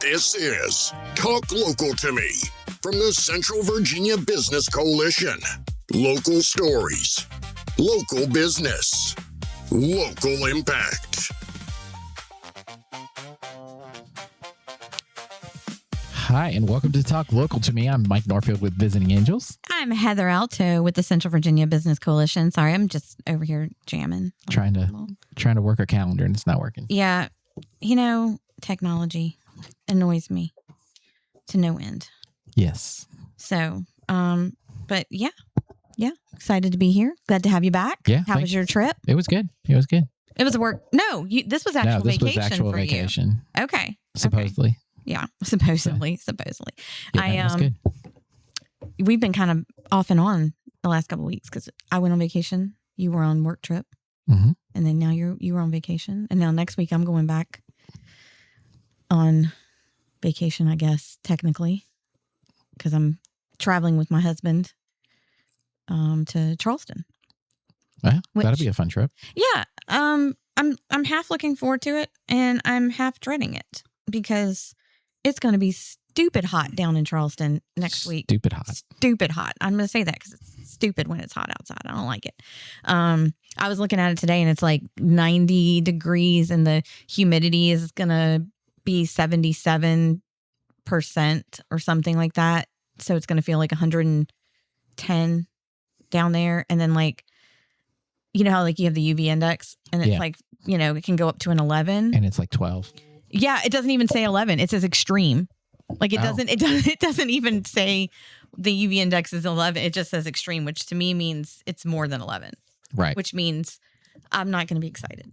This is Talk Local to Me from the Central Virginia Business Coalition. Local stories, local business, local impact. Hi, and welcome to Talk Local to Me. I'm Mike Norfield with Visiting Angels. I'm Heather Alto with the Central Virginia Business Coalition. Sorry, I'm just over here jamming. Trying to work a calendar and it's not working. Yeah. You know, technology annoys me to no end. Yes. So, but yeah, excited to be here. Glad to have you back. Yeah. How was your trip? It was good. It was a work. No, this was actual vacation. Was actual vacation. You. Okay. Supposedly. Okay. Yeah. Supposedly. Yeah, it was good. We've been kind of off and on the last couple of weeks because I went on vacation. You were on work trip. Mm-hmm. And then now you were on vacation. And now next week I'm going back on vacation, I guess, technically, because I'm traveling with my husband to Charleston. Well, that'll be a fun trip. Yeah. I'm half looking forward to it and I'm half dreading it because it's going to be stupid hot down in Charleston next week. Stupid hot. I'm going to say that because it's stupid when it's hot outside. I don't like it. I was looking at it today and it's like 90 degrees and the humidity is going to be 77% or something like that. So it's going to feel like 110 down there. And then like, you know how like you have the UV index and it's like, you know, it can go up to an 11. And it's like 12. Yeah, it doesn't even say 11. It says extreme. Like it doesn't even say the UV index is 11. It just says extreme, which to me means it's more than 11. Right. Which means I'm not going to be excited.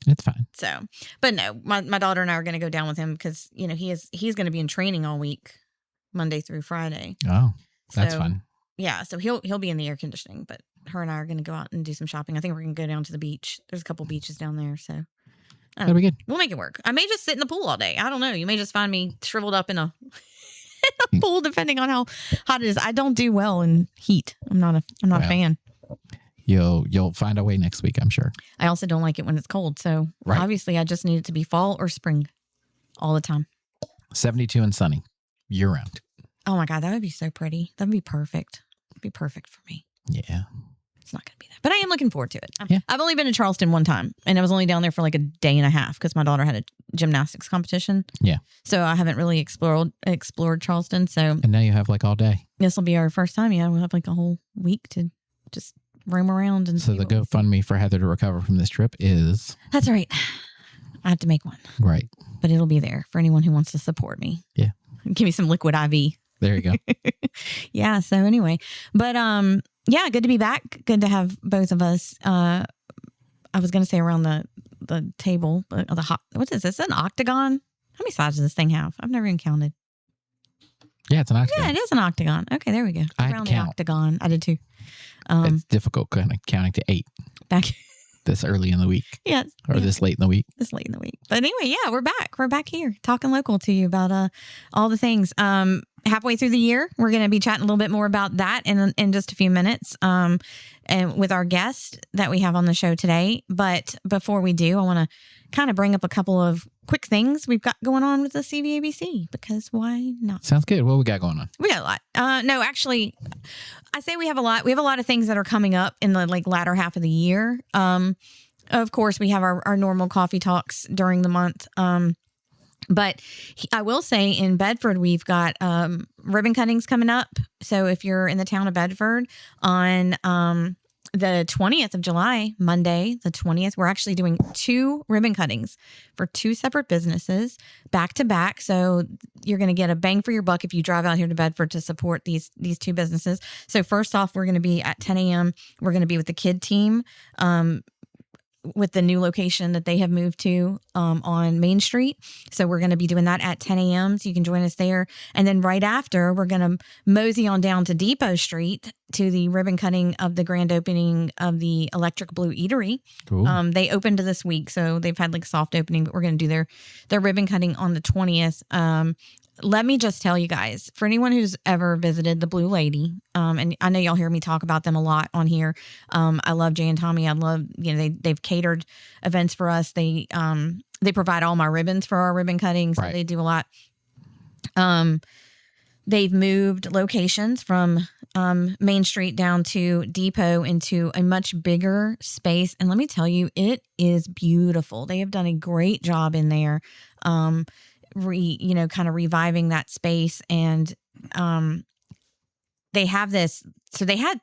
It's fine. So, but no, my daughter and I are going to go down with him because, you know, he's going to be in training all week, Monday through Friday. Oh, that's fun. Yeah. So he'll be in the air conditioning, but her and I are going to go out and do some shopping. I think we're going to go down to the beach. There's a couple beaches down there. So that'll be good. We'll make it work. I may just sit in the pool all day. I don't know. You may just find me shriveled up in a pool, depending on how hot it is. I don't do well in heat. I'm not a fan. You'll find a way next week, I'm sure. I also don't like it when it's cold. So obviously I just need it to be fall or spring all the time. 72 and sunny year round. Oh my God, that would be so pretty. That would be perfect. It'd be perfect for me. Yeah. It's not going to be that. But I am looking forward to it. Yeah. I've only been to Charleston one time, and I was only down there for like a day and a half because my daughter had a gymnastics competition. Yeah. So I haven't really explored Charleston. So and now you have like all day. This will be our first time. Yeah, we'll have like a whole week to just roam around and. So the GoFundMe for Heather to recover from this trip is. That's right. I have to make one. Right. But it'll be there for anyone who wants to support me. Yeah. Give me some liquid IV. There you go. Yeah. So anyway, but yeah, good to be back. Good to have both of us. I was going to say around the table, but what is this? An octagon? How many sides does this thing have? I've never even counted. Yeah, it's an octagon. Yeah, it is an octagon. Okay, there we go. Around the octagon. I did too. It's difficult kind of counting to 8. Back this early in the week. Yeah. Or this late in the week. This late in the week. But anyway, yeah, we're back. We're back here talking local to you about all the things. Halfway through the year, we're going to be chatting a little bit more about that in just a few minutes and with our guest that we have on the show today. But before we do, I want to kind of bring up a couple of quick things we've got going on with the CVABC because why not? Sounds good. What we got going on? We got a lot. No, actually, I say we have a lot. We have a lot of things that are coming up in the latter half of the year. Of course, we have our normal coffee talks during the month. But I will say in Bedford, we've got ribbon cuttings coming up. So if you're in the town of Bedford on the 20th of July, Monday, the 20th, we're actually doing 2 ribbon cuttings for 2 separate businesses back to back. So you're going to get a bang for your buck if you drive out here to Bedford to support these 2 businesses. So first off, we're going to be at 10 a.m. We're going to be with the kid team. With the new location that they have moved to on Main Street. So we're going to be doing that at 10 a.m. So you can join us there. And then right after, we're going to mosey on down to Depot Street to the ribbon cutting of the grand opening of the Electric Blue Eatery. Cool. They opened this week, so they've had like a soft opening, but we're going to do their ribbon cutting on the 20th. let me just tell you guys, for anyone who's ever visited the Blue Lady, and I know y'all hear me talk about them a lot on here. I love Jay and Tommy. I love, they've catered events for us. They provide all my ribbons for our ribbon cutting. So they do a lot. They've moved locations from Main Street down to Depot into a much bigger space. And let me tell you, it is beautiful. They have done a great job in there. Kind of reviving that space. And they have this, so they have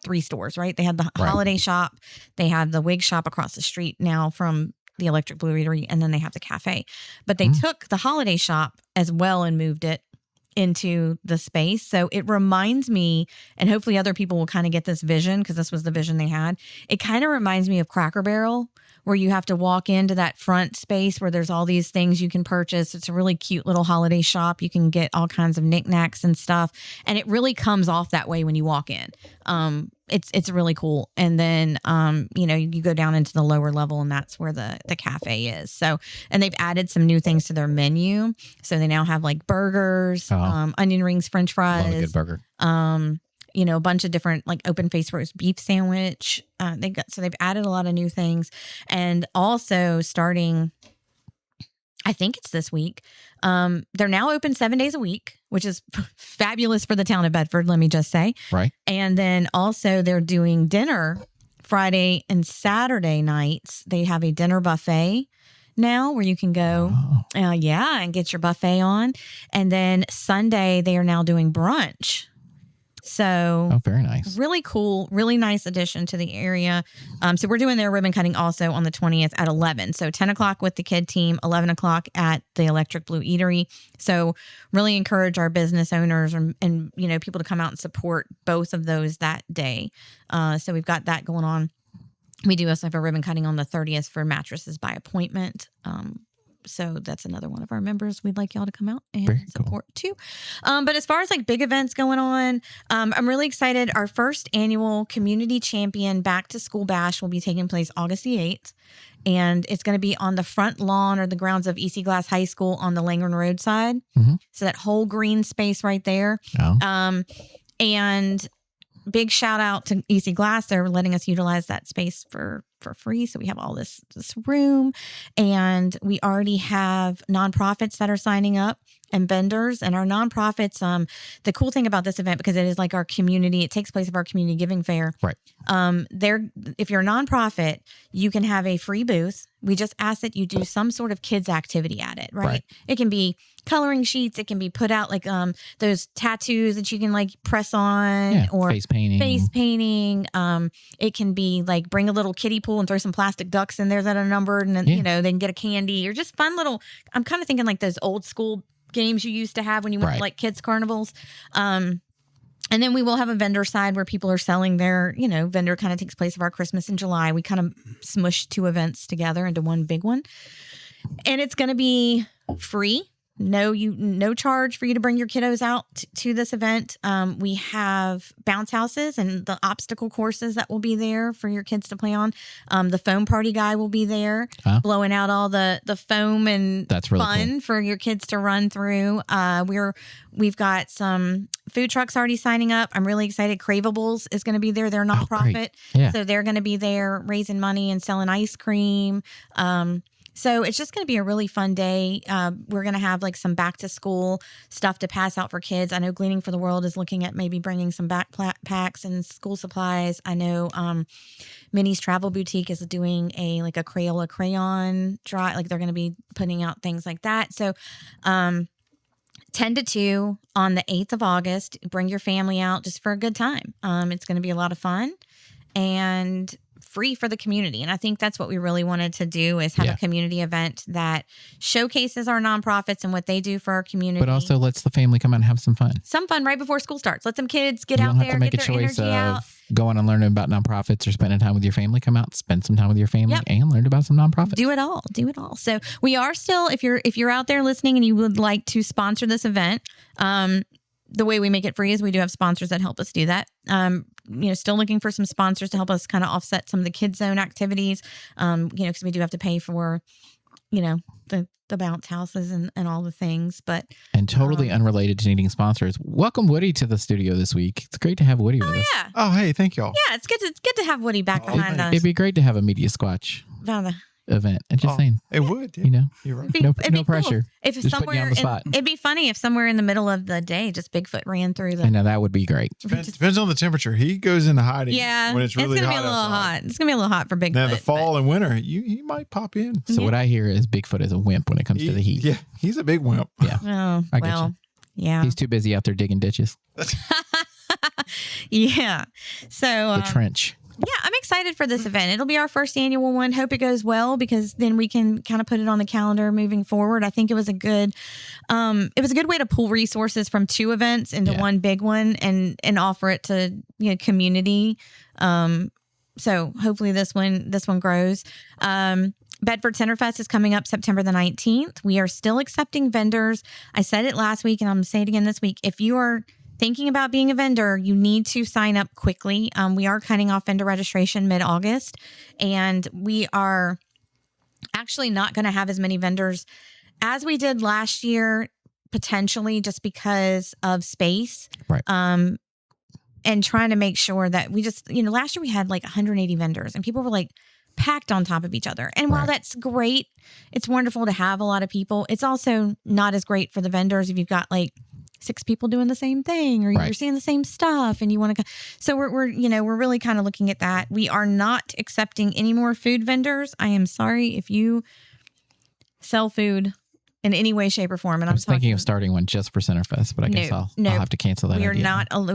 3 stores, right? They had the holiday shop, they have the wig shop across the street now from the Electric Blue Eatery, and then they have the cafe. But they took the holiday shop as well and moved it into the space. So it reminds me, and hopefully other people will kind of get this vision, because this was the vision they had. It kind of reminds me of Cracker Barrel, where you have to walk into that front space where there's all these things you can purchase. It's a really cute little holiday shop. You can get all kinds of knickknacks and stuff. And it really comes off that way when you walk in. It's really cool. And then, you go down into the lower level, and that's where the cafe is. So, and they've added some new things to their menu. So they now have like burgers, onion rings, French fries. Love a good burger. A bunch of different like open face roast beef sandwich. They've added a lot of new things. And also starting, I think it's this week, they're now open 7 days a week, which is fabulous for the town of Bedford, let me just say. Right. And then also they're doing dinner Friday and Saturday nights. They have a dinner buffet now where you can go, and get your buffet on. And then Sunday they are now doing brunch. So very nice. Really cool, really nice addition to the area. So we're doing their ribbon cutting also on the 20th at 11. So 10 o'clock with the kid team, 11 o'clock at the Electric Blue Eatery. So really encourage our business owners and people to come out and support both of those that day. So we've got that going on. We do also have a ribbon cutting on the 30th for mattresses by appointment. So that's another one of our members we'd like y'all to come out and support too. But as far as like big events going on, I'm really excited. Our first annual Community Champion Back to School Bash will be taking place August the 8th. And it's going to be on the front lawn or the grounds of EC Glass High School on the Langren Road side. Mm-hmm. So that whole green space right there. Oh. And big shout out to EC Glass. They're letting us utilize that space for free. So we have all this room, and we already have nonprofits that are signing up and vendors. And our nonprofits, the cool thing about this event, because it is like our community, it takes place of our community giving fair. Right. If you're a nonprofit, you can have a free booth. We just ask that you do some sort of kids activity at it, right? It can be coloring sheets. It can be put out like those tattoos that you can like press on, or face painting. It can be like bring a little kiddie pool and throw some plastic ducks in there that are numbered, and then they can get a candy, or just fun little. I'm kind of thinking like those old school games you used to have when you went to like kids carnivals. And then we will have a vendor side where people are selling their, vendor kind of takes place of our Christmas in July. We kind of smush 2 events together into one big one. And it's going to be free. No charge for you to bring your kiddos out to this event. We have bounce houses and the obstacle courses that will be there for your kids to play on. The foam party guy will be there blowing out all the foam, and that's really fun cool for your kids to run through. We've got some food trucks already signing up. I'm really excited. Craveables is going to be there. They're a nonprofit. So they're going to be there raising money and selling ice cream. So it's just going to be a really fun day. We're going to have like some back to school stuff to pass out for kids. I know Gleaning for the World is looking at maybe bringing some backpacks and school supplies. I know Minnie's Travel Boutique is doing a Crayola crayon drive. Like they're going to be putting out things like that. So 10 to 2 on the 8th of August. Bring your family out just for a good time. It's going to be a lot of fun and free for the community. And I think that's what we really wanted to do, is have a community event that showcases our nonprofits and what they do for our community. But also lets the family come out and have some fun. Some fun right before school starts. Let some kids get out there, get their energy out. You don't have to make a choice of going and learning about nonprofits or spending time with your family. Come out, spend some time with your family and learn about some nonprofits. Do it all. So we are still, if you're out there listening and you would like to sponsor this event, the way we make it free is we do have sponsors that help us do that. Still looking for some sponsors to help us kind of offset some of the kids zone activities. Because we do have to pay for, the bounce houses and all the things. But and totally unrelated to needing sponsors, welcome Woody to the studio this week. It's great to have Woody with us. Yeah. Oh, hey, thank y'all. Yeah, it's good to have Woody back behind us. It'd be great to have a Media Squatch event. And just saying. It would. Yeah. You know, You're right. No pressure. Cool. If just putting you on the spot. It'd be funny if somewhere in the middle of the day, just Bigfoot ran through the. I know that would be great. Depends on the temperature. He goes into hiding. Yeah, when it's really gonna hot. Be a little hot. It's gonna be a little hot for Bigfoot. Now the fall and winter, he might pop in. So what I hear is Bigfoot is a wimp when it comes to the heat. Yeah, he's a big wimp. Yeah. Oh, I get you. Yeah. He's too busy out there digging ditches. Yeah. So the trench. Yeah, I'm excited for this event. It'll be our first annual one. Hope it goes well because then we can kind of put it on the calendar moving forward. I think it was a good way to pull resources from 2 events into one big one and offer it to community. So hopefully this one grows. Bedford Centerfest is coming up September the 19th. We are still accepting vendors. I said it last week and I'm going to say it again this week. If you are thinking about being a vendor, you need to sign up quickly. We are cutting off vendor registration mid-August, and we are actually not going to have as many vendors as we did last year, potentially just because of space. Right. And trying to make sure that we just, last year we had like 180 vendors and people were like packed on top of each other. And while that's great, it's wonderful to have a lot of people. It's also not as great for the vendors if you've got like 6 people doing the same thing or you're seeing the same stuff and you want to. So we're really kind of looking at that. We are not accepting any more food vendors. I am sorry if you sell food in any way, shape, or form. And I was thinking of starting one just for Centerfest, but I guess I'll have to cancel that. We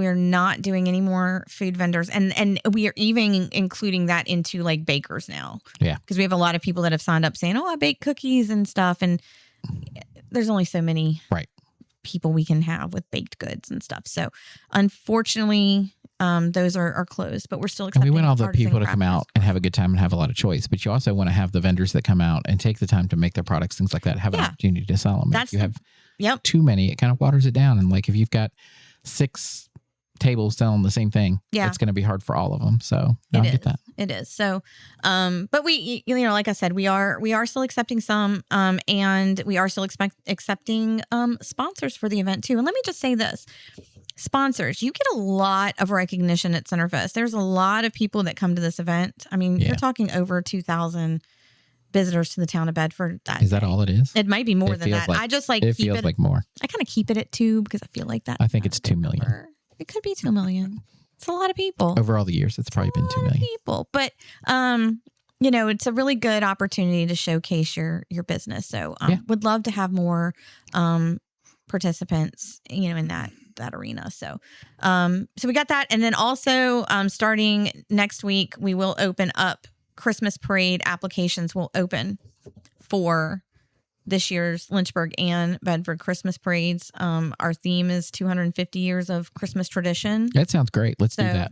are not doing any more food vendors, and we are even including that into like bakers now. Yeah, because we have a lot of people that have signed up saying, "Oh, I bake cookies and stuff," and there's only so many people we can have with baked goods and stuff. So unfortunately, those are closed, but we're still accepting. And we want all the people to come out and have a good time and have a lot of choice, but you also want to have the vendors that come out and take the time to make their products, things like that, have an opportunity to sell them. If you have too many, it kind of waters it down. And like if you've got 6 tables selling the same thing, it's going to be hard for all of them. So I get that. It is. So, but we, like I said, we are still accepting some, and we are still accepting sponsors for the event too. And let me just say this. Sponsors, you get a lot of recognition at Centerfest. There's a lot of people that come to this event. I mean, you're talking over 2,000 visitors to the town of Bedford. Is that all it is? It might be more than that. I just like it feels like more. I kind of keep it at 2 because I feel like that. I think it's 2 million. It could be 2 million. It's a lot of people. Over all the years, it's probably been 2 million people. But it's a really good opportunity to showcase your business. So would love to have more participants, in that arena. So we got that. And then also starting next week, we will open up Christmas parade applications will open for this year's Lynchburg and Bedford Christmas parades. Our theme is 250 years of Christmas tradition. That sounds great. Let's do that.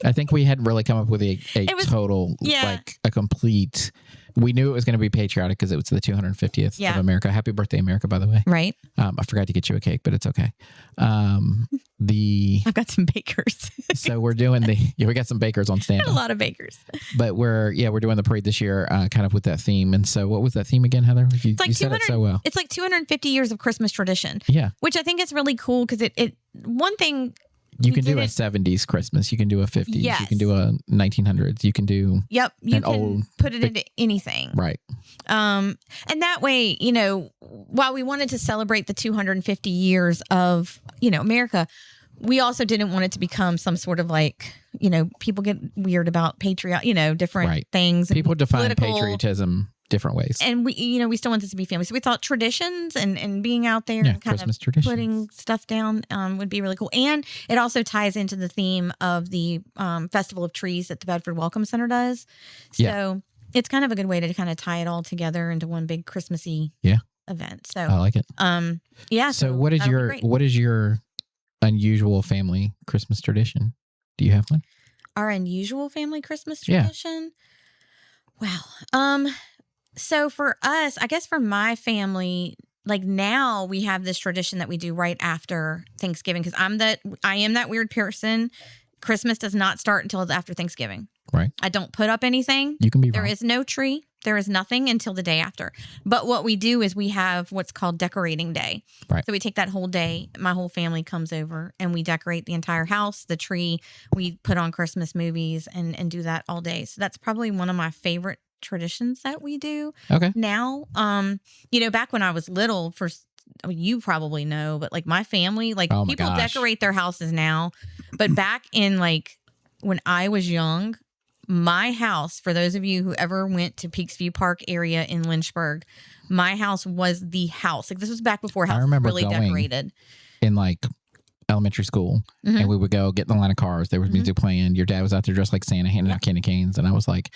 I think we hadn't really come up with a total, like a complete. We knew it was going to be patriotic because it was the 250th of America. Happy birthday, America, by the way. Right. I forgot to get you a cake, but it's okay. I've got some bakers. So we're doing we got some bakers on stand. A lot of bakers. But we're doing the parade this year kind of with that theme. And so what was that theme again, Heather? You said it so well. It's like 250 years of Christmas tradition. Yeah. Which I think is really cool because one thing. You can do a 70s Christmas. You can do a 50s. Yes. You can do a 1900s. You can do you can put it into anything. Right. And that way, while we wanted to celebrate the 250 years of, America, we also didn't want it to become some sort of like, people get weird about different things. People define patriotism different ways. And we still want this to be family. So we thought traditions and being out there and kind Christmas of putting stuff down would be really cool. And it also ties into the theme of the Festival of Trees that the Bedford Welcome Center does. So it's kind of a good way to kind of tie it all together into one big Christmassy event. So I like it. So what is your unusual family Christmas tradition? Do you have one? Our unusual family Christmas tradition? Wow. So for us, I guess for my family, like now we have this tradition that we do right after Thanksgiving because I am that weird person. Christmas does not start until after Thanksgiving. Right. I don't put up anything. You can be There wrong. is no tree. There is nothing until the day after. But what we do is we have what's called decorating day. Right. So we take that whole day. My whole family comes over and we decorate the entire house, the tree. We put on Christmas movies and do that all day. So that's probably one of my favorite traditions that we do now. Back when I was little, you probably know, but like my family, like people decorate their houses now. But back in like when I was young, my house, for those of you who ever went to Peaksview Park area in Lynchburg, my house was the house. Like this was back before houses were really decorated. In like elementary school, and we would go get in the line of cars. There was music playing. Your dad was out there dressed like Santa, handing out candy canes, and I was like,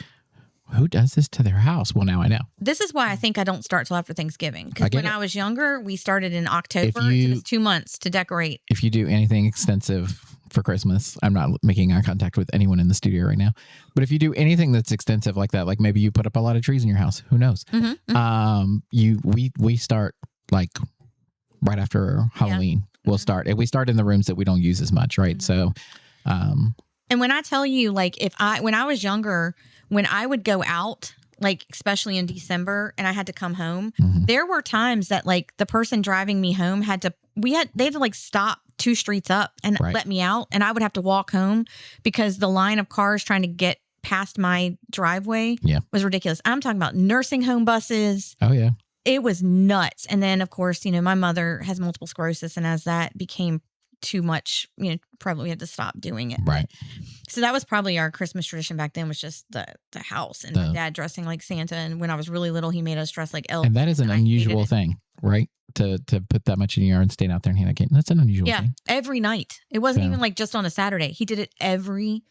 who does this to their house? Well, now I know. This is why I think I don't start till after Thanksgiving. Because when I was younger, we started in October. It was 2 months to decorate. If you do anything extensive for Christmas, I'm not making eye contact with anyone in the studio right now, but if you do anything that's extensive like that, like maybe you put up a lot of trees in your house, who knows? We start like right after Halloween. We'll start, and we start in the rooms that we don't use as much, right? So, and when I tell you, like, when I was younger, when I would go out, like, especially in December, and I had to come home, there were times that, like, the person driving me home they had to, like, stop 2 streets up and let me out, and I would have to walk home because the line of cars trying to get past my driveway was ridiculous. I'm talking about nursing home buses. Oh, yeah. It was nuts. And then, of course, my mother has multiple sclerosis, and as that became too much, probably had to stop doing it. Right. So that was probably our Christmas tradition back then, was just the house and my dad dressing like Santa. And when I was really little, he made us dress like elves. And that is an unusual thing, right? To put that much in your yard and staying out there and hand out candy. That's an unusual thing. Yeah, every night. It wasn't even like just on a Saturday. He did it every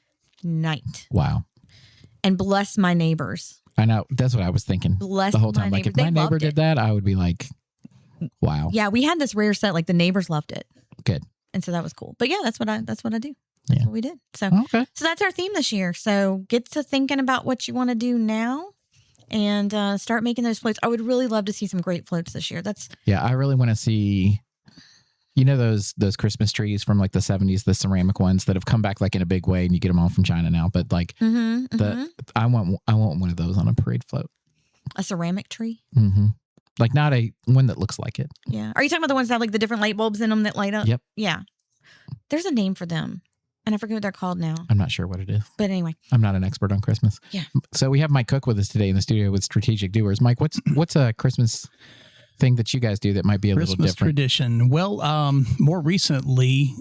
night. Wow. And bless my neighbors. I know. That's what I was thinking the whole time. Like, if my neighbor did that, I would be like, wow. Yeah, we had this rare set. Like, the neighbors loved it. Good. And so that was cool. But yeah, that's what I do. That's what we did. So that's our theme this year. So get to thinking about what you want to do now and start making those floats. I would really love to see some great floats this year. I really want to see, those Christmas trees from like the 70s, the ceramic ones that have come back like in a big way, and you get them all from China now. But like I want one of those on a parade float. A ceramic tree? Mm-hmm. Like not a one that looks like it. Yeah. Are you talking about the ones that have like the different light bulbs in them that light up? Yep. Yeah. There's a name for them, and I forget what they're called now. I'm not sure what it is. But anyway. I'm not an expert on Christmas. Yeah. So we have Mike Cook with us today in the studio with Strategic Doers. Mike, what's a Christmas thing that you guys do that might be a little different? Christmas tradition. Well, more recently,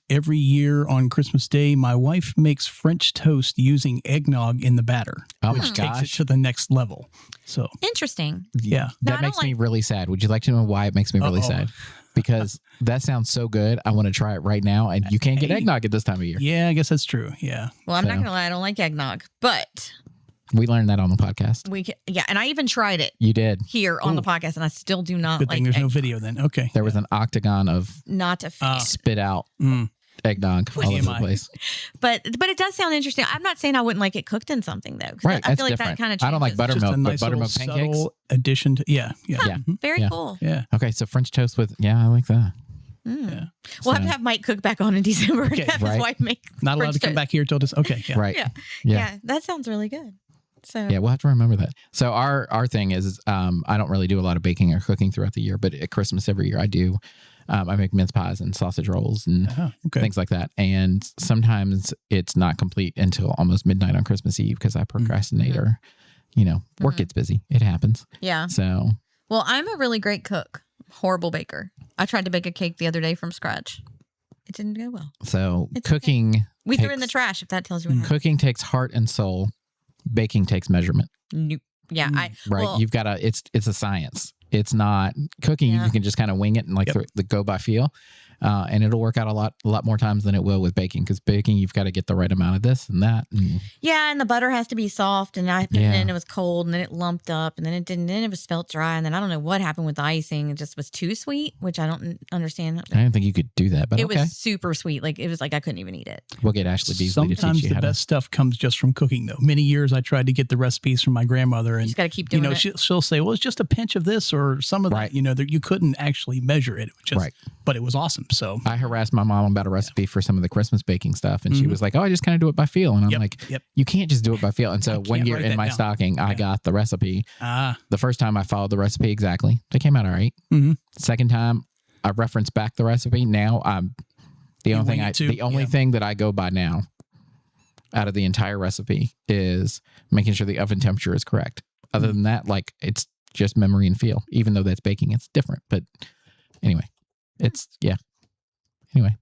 every year on Christmas Day, my wife makes French toast using eggnog in the batter, which takes it to the next level. So interesting. Yeah. That makes me really sad. Would you like to know why it makes me really sad? Because that sounds so good. I want to try it right now. And you can't get eggnog at this time of year. Yeah, I guess that's true. Yeah. Well, I'm not going to lie. I don't like eggnog, but we learned that on the podcast. And I even tried it. You did. Here on the podcast, and I still do not Good like thing there's eggnog. no video then. Okay. There was an octagon of not a fan. Spit out eggnog all over the place. But it does sound interesting. I'm not saying I wouldn't like it cooked in something though. Right. I feel like that kind of changes. I don't like buttermilk, nice but buttermilk pancakes. Addition to Very cool. Yeah. Okay, so French toast with I like that. Yeah. We'll have to have Mike cook back on in December. Okay, have his wife make not allowed to come back here till this. Okay. Yeah. Right. Yeah. That sounds really good. So yeah, we'll have to remember that. So our thing is, I don't really do a lot of baking or cooking throughout the year, but at Christmas every year I do. I make mince pies and sausage rolls and things like that. And sometimes it's not complete until almost midnight on Christmas Eve because I procrastinate or, work gets busy. It happens. Yeah. So. Well, I'm a really great cook. Horrible baker. I tried to bake a cake the other day from scratch. It didn't go well. So cooking. Okay. We threw it in the trash, if that tells you what happened. Cooking takes heart and soul. Baking takes measurement. Nope. Yeah. You've got to, it's a science. It's not cooking. You can just kind of wing it and like the go by feel. And it'll work out a lot more times than it will with baking, because baking, you've got to get the right amount of this and that. And the butter has to be soft, and I put it in, it was cold, and then it lumped up, and then it didn't. Then it was felt dry, and then I don't know what happened with the icing. It just was too sweet, which I don't understand. I didn't think you could do that, but it was super sweet. Like it was like I couldn't even eat it. We'll get Ashley Beasley to teach you Sometimes the how best stuff comes just from cooking, though. Many years I tried to get the recipes from my grandmother, and you just got to keep doing it. She'll say, "Well, it's just a pinch of this or some of that." That you couldn't actually measure it. But it was awesome. So I harassed my mom about a recipe for some of the Christmas baking stuff. And she was like, oh, I just kind of do it by feel. And I'm like, you can't just do it by feel. And so one year in my stocking, I got the recipe. The first time I followed the recipe exactly. They came out all right. Second time I referenced back the recipe. Now I'm the only thing that I go by now out of the entire recipe is making sure the oven temperature is correct. Other than that, like it's just memory and feel, even though that's baking, it's different. But anyway, Anyway,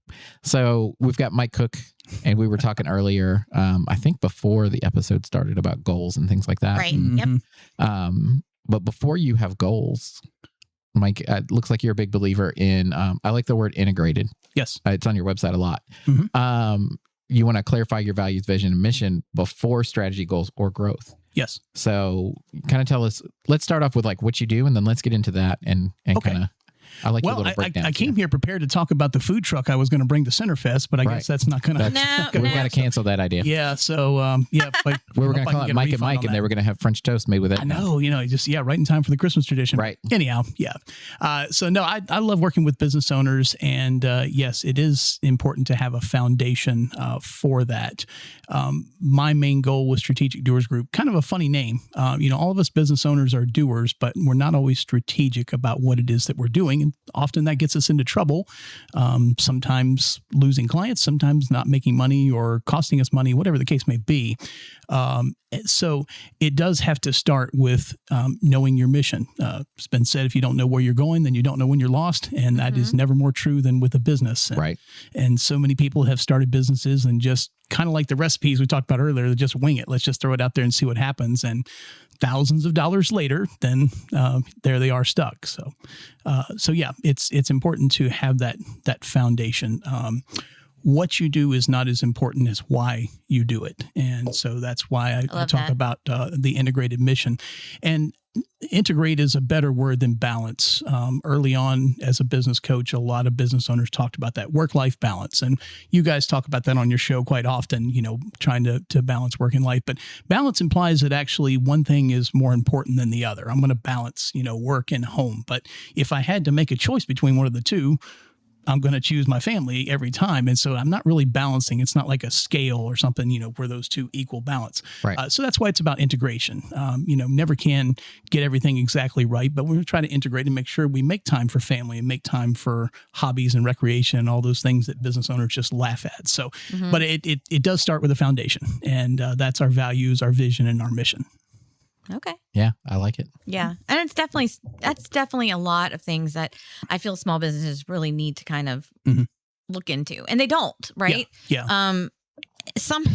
so we've got Mike Cook, and we were talking earlier, I think before the episode started, about goals and things like that. Right. Yep. But before you have goals, Mike, it looks like you're a big believer in, I like the word integrated. Yes. It's on your website a lot. You want to clarify your values, vision, and mission before strategy, goals, or growth. Yes. So kind of tell us, let's start off with like what you do, and then let's get into that and kind of, I like your little breakdown. I came here prepared to talk about the food truck I was going to bring to Centerfest, but I guess that's not going to. We've got to cancel that idea. Yeah. So, like, we were going to call it Mike and Mike, and they were going to have French toast made with it. I know, just right in time for the Christmas tradition. Right. Anyhow, so no, I love working with business owners, and yes, it is important to have a foundation for that. My main goal with Strategic Doers Group, kind of a funny name. All of us business owners are doers, but we're not always strategic about what it is that we're doing. And often that gets us into trouble, sometimes losing clients, sometimes not making money or costing us money, whatever the case may be. So it does have to start with knowing your mission. It's been said, if you don't know where you're going, then you don't know when you're lost. And that is never more true than with a business. And so many people have started businesses and just kind of like the recipes we talked about earlier, they just wing it. Let's just throw it out there and see what happens. And thousands of dollars later, then there they are stuck. So yeah, it's important to have that foundation. What you do is not as important as why you do it. And so that's why I talk about the integrated mission. And integrate is a better word than balance. Early on as a business coach, a lot of business owners talked about that work-life balance. And you guys talk about that on your show quite often, trying to balance work and life. But balance implies that actually one thing is more important than the other. I'm going to balance, work and home. But if I had to make a choice between one of the two, I'm going to choose my family every time. And so I'm not really balancing. It's not like a scale or something, where those two equal balance. Right. So that's why it's about integration. Never can get everything exactly right, but we're going to try to integrate and make sure we make time for family and make time for hobbies and recreation and all those things that business owners just laugh at. So, but it does start with a foundation, and that's our values, our vision, and our mission. Okay. Yeah, I like it. Yeah. And that's definitely a lot of things that I feel small businesses really need to kind of look into. And they don't, right? Yeah. Some,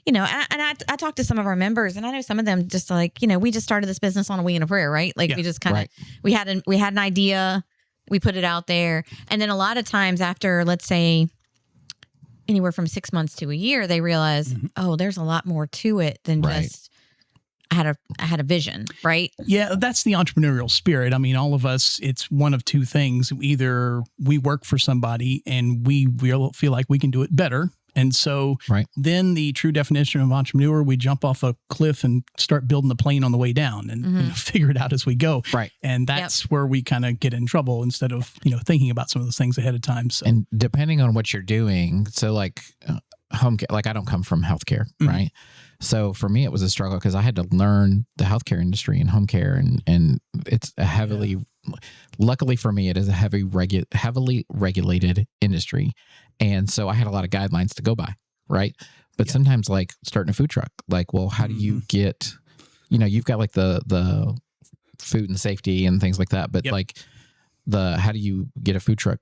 and I talked to some of our members, and I know some of them just like, we just started this business on a wing and a prayer, right? Like we just kind of, we had an idea, we put it out there. And then a lot of times after, let's say, anywhere from 6 months to a year, they realize, oh, there's a lot more to it than just, I had a vision, right? Yeah, that's the entrepreneurial spirit. I mean, all of us, it's one of two things. Either we work for somebody and we feel like we can do it better. And so then the true definition of entrepreneur, we jump off a cliff and start building the plane on the way down and figure it out as we go. Right. And that's where we kind of get in trouble instead of, thinking about some of those things ahead of time. So. And depending on what you're doing, so like home care, like I don't come from healthcare, right? So for me, it was a struggle because I had to learn the healthcare industry and home care, and it's a heavily, luckily for me, it is a heavily regulated industry. And so I had a lot of guidelines to go by, right? But sometimes like starting a food truck, like, well, how do you get, you've got like the food and safety and things like that, but like how do you get a food truck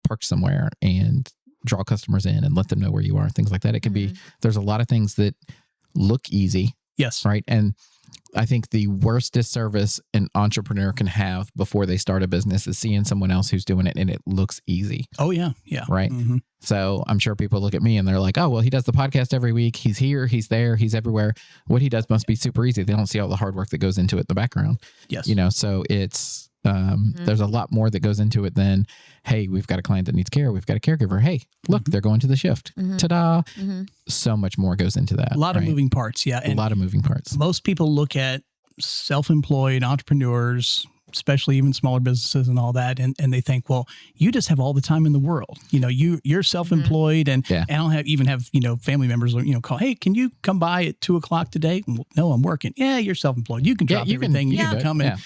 parked somewhere and draw customers in and let them know where you are, things like that. It can be, there's a lot of things that look easy. Yes. Right. And I think the worst disservice an entrepreneur can have before they start a business is seeing someone else who's doing it and it looks easy. Oh, yeah. Yeah. Right. So I'm sure people look at me and they're like, oh, well, he does the podcast every week. He's here, he's there, he's everywhere. What he does must be super easy. They don't see all the hard work that goes into it in the background. Yes. So it's, there's a lot more that goes into it than, hey, we've got a client that needs care. We've got a caregiver. Hey, look, they're going to the shift. Ta-da. So much more goes into that. A lot of moving parts. Yeah. And a lot of moving parts. Most people look at self-employed entrepreneurs, especially even smaller businesses and all that. And they think, well, you just have all the time in the world. You're self-employed and I don't have family members, call, hey, can you come by at 2:00 today? Well, no, I'm working. Yeah, you're self-employed. You can drop everything. You can come and,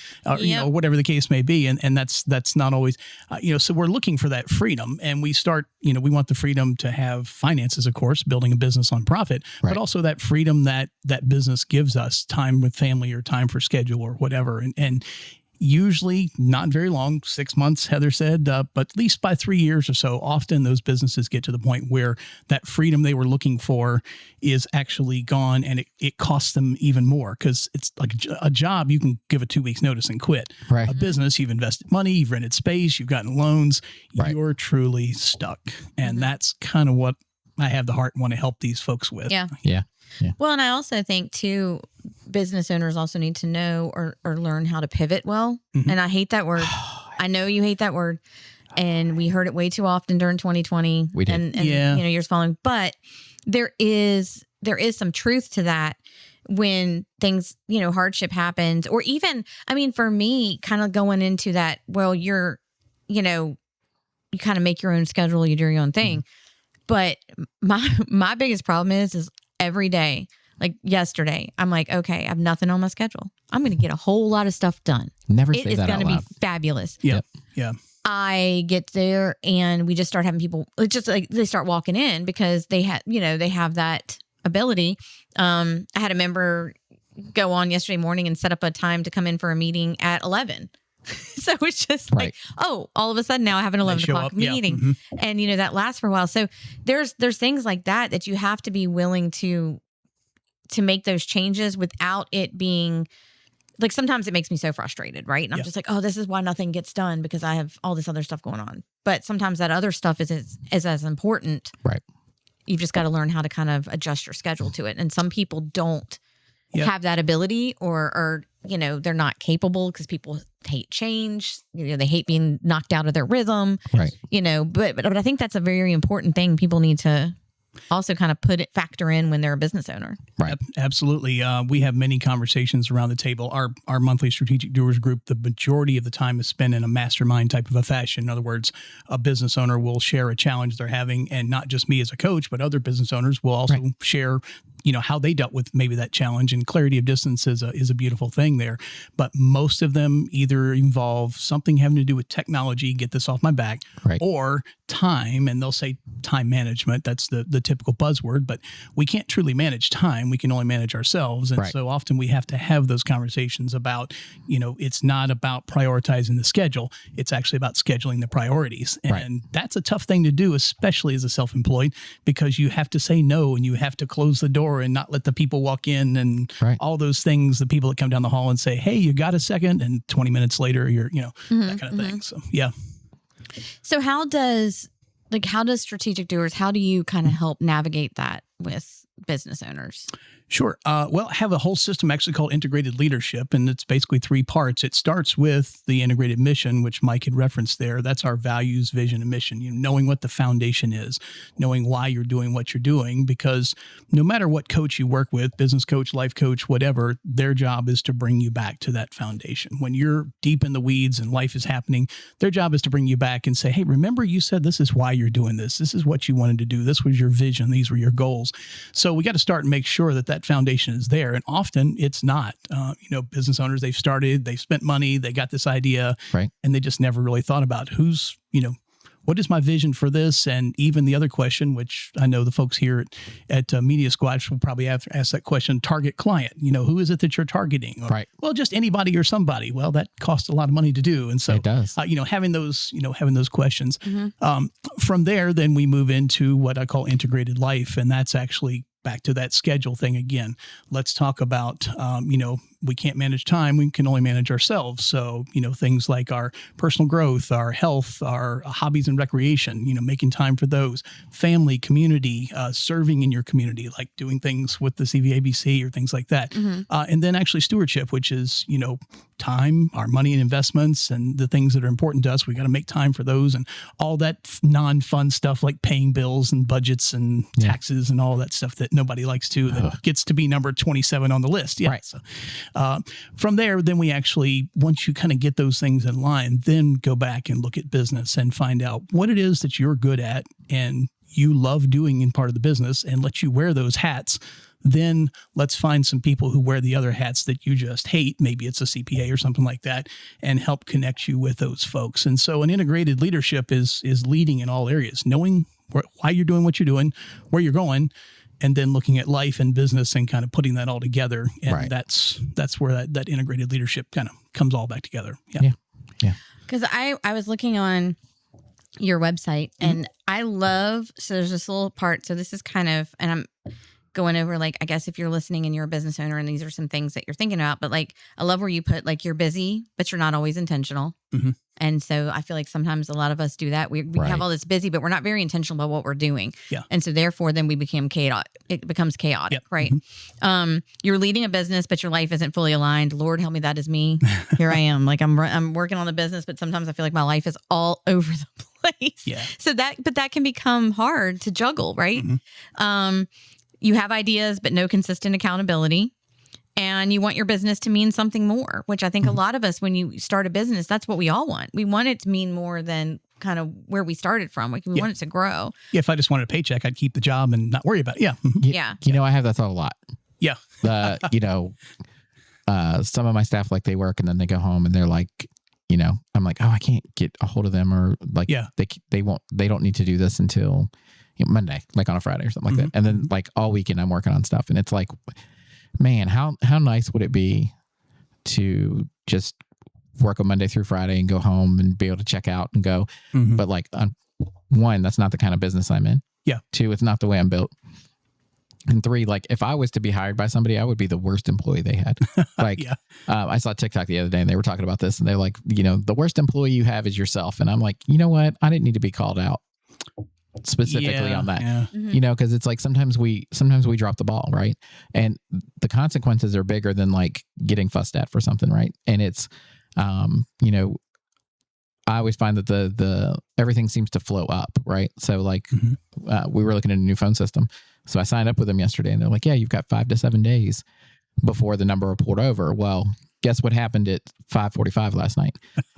whatever the case may be. And that's not always, so we're looking for that freedom, and we start, we want the freedom to have finances, of course, building a business on profit, but also that freedom that business gives us, time with family or time for schedule or whatever. And usually not very long, 6 months, Heather said, but at least by 3 years or so, often those businesses get to the point where that freedom they were looking for is actually gone, and it costs them even more, because it's like a job, you can give a 2 weeks notice and quit. Right. A business, you've invested money, you've rented space, you've gotten loans, you're truly stuck. And that's kind of what I have the heart and want to help these folks with. Yeah. Well, and I also think too, business owners also need to know or learn how to pivot well. And I hate that word. I know you hate that word. And we heard it way too often during 2020 we did. and years following. But there is some truth to that when things, hardship happens, or even, for me, kind of going into that, well, you kind of make your own schedule, you do your own thing. But my biggest problem is every day, like yesterday, I'm like, okay, I have nothing on my schedule. I'm going to get a whole lot of stuff done. Never say that out loud. It's going to be fabulous. Yep. Yeah. I get there and we just start having people, it's just like they start walking in because they have that ability. I had a member go on yesterday morning and set up a time to come in for a meeting at 11. So it's just like, oh, all of a sudden now I have an 11 o'clock meeting, and that lasts for a while. So there's things like that you have to be willing to make those changes without it being like, sometimes it makes me so frustrated, right? And I'm just like, oh, this is why nothing gets done, because I have all this other stuff going on. But sometimes that other stuff is as important. Right. You've just got to learn how to kind of adjust your schedule to it. And some people don't have that ability, or they're not capable, because people hate change. They hate being knocked out of their rhythm. Right. But I think that's a very important thing people need to also kind of factor in when they're a business owner. Right. Absolutely. We have many conversations around the table. Our monthly strategic doers group, the majority of the time is spent in a mastermind type of a fashion. In other words, a business owner will share a challenge they're having, and not just me as a coach, but other business owners will also share how they dealt with maybe that challenge. And clarity of distance is a beautiful thing there. But most of them either involve something having to do with technology, get this off my back, or time. And they'll say time management. That's the typical buzzword, but we can't truly manage time. We can only manage ourselves. And so often we have to have those conversations about, it's not about prioritizing the schedule. It's actually about scheduling the priorities. And that's a tough thing to do, especially as a self-employed, because you have to say no, and you have to close the door and not let the people walk in, and all those things, the people that come down the hall and say, hey, you got a second? And 20 minutes later, you're, that kind of thing. So, yeah. So how does Strategic Doers, how do you kind of help navigate that with business owners? Sure. Well, I have a whole system actually called integrated leadership, and it's basically 3 parts. It starts with the integrated mission, which Mike had referenced there. That's our values, vision, and mission. Knowing what the foundation is, knowing why you're doing what you're doing, because no matter what coach you work with, business coach, life coach, whatever, their job is to bring you back to that foundation. When you're deep in the weeds and life is happening, their job is to bring you back and say, hey, remember you said this is why you're doing this. This is what you wanted to do. This was your vision. These were your goals. So we got to start and make sure that foundation is there. And often it's not. Business owners, they've spent money, they got this idea, and they just never really thought about what is my vision for this? And even the other question, which I know the folks here at Media Squatch will probably ask that question, target client. Who is it that you're targeting? Or, well, just anybody or somebody. Well, that costs a lot of money to do. And so, it does. Having those questions. From there, then we move into what I call integrated life. And that's actually back to that schedule thing again. Let's talk about, we can't manage time. We can only manage ourselves. So, things like our personal growth, our health, our hobbies and recreation, making time for those, family, community, serving in your community, like doing things with the CVABC or things like that. And then actually stewardship, which is, time, our money and investments, and the things that are important to us. We got to make time for those and all that non-fun stuff like paying bills and budgets and taxes and all that stuff that nobody likes to, that gets to be number 27 on the list. Yeah. Right. So, from there, then we actually, once you kind of get those things in line, then go back and look at business and find out what it is that you're good at and you love doing in part of the business, and let you wear those hats. Then let's find some people who wear the other hats that you just hate. Maybe it's a CPA or something like that, and help connect you with those folks. And so an integrated leadership is leading in all areas, knowing why you're doing what you're doing, where you're going, and then looking at life and business and kind of putting that all together. And that's where that integrated leadership kind of comes all back together. Yeah. Because I was looking on your website, and I love, so there's this little part. So this is kind of, and I'm going over, like, I guess if you're listening and you're a business owner and these are some things that you're thinking about, but like, I love where you put, like, you're busy, but you're not always intentional. Mm-hmm. And so I feel like sometimes a lot of us do that. We have all this busy, but we're not very intentional about what we're doing. Yeah. And so therefore then we become chaotic. It becomes chaotic, right? Mm-hmm. You're leading a business, but your life isn't fully aligned. Lord help me, that is me. Here I am. Like I'm working on the business, but sometimes I feel like my life is all over the place. Yeah. So that can become hard to juggle, right? Mm-hmm. You have ideas, but no consistent accountability. And you want your business to mean something more, which I think a lot of us, when you start a business, that's what we all want. We want it to mean more than kind of where we started from. Like, we want it to grow. Yeah. If I just wanted a paycheck, I'd keep the job and not worry about it. Yeah. Yeah. You know, I have that thought a lot. Yeah. Some of my staff, like, they work and then they go home and they're like, I'm like, oh, I can't get a hold of them, or like, they don't need to do this until Monday, like on a Friday or something like that. And then like all weekend I'm working on stuff, and it's like, man, how nice would it be to just work a Monday through Friday and go home and be able to check out and go. But like, one, that's not the kind of business I'm in. Yeah. Two, it's not the way I'm built. And three, like, if I was to be hired by somebody, I would be the worst employee they had. Like, I saw TikTok the other day and they were talking about this, and they're like, the worst employee you have is yourself. And I'm like, you know what? I didn't need to be called out specifically on that, because it's like sometimes we drop the ball, right? And the consequences are bigger than like getting fussed at for something, right? And it's, I always find that the everything seems to flow up, right? So like, we were looking at a new phone system, so I signed up with them yesterday, and they're like, yeah, you've got 5 to 7 days before the number will port over. Well, guess what happened at 5:45 last night?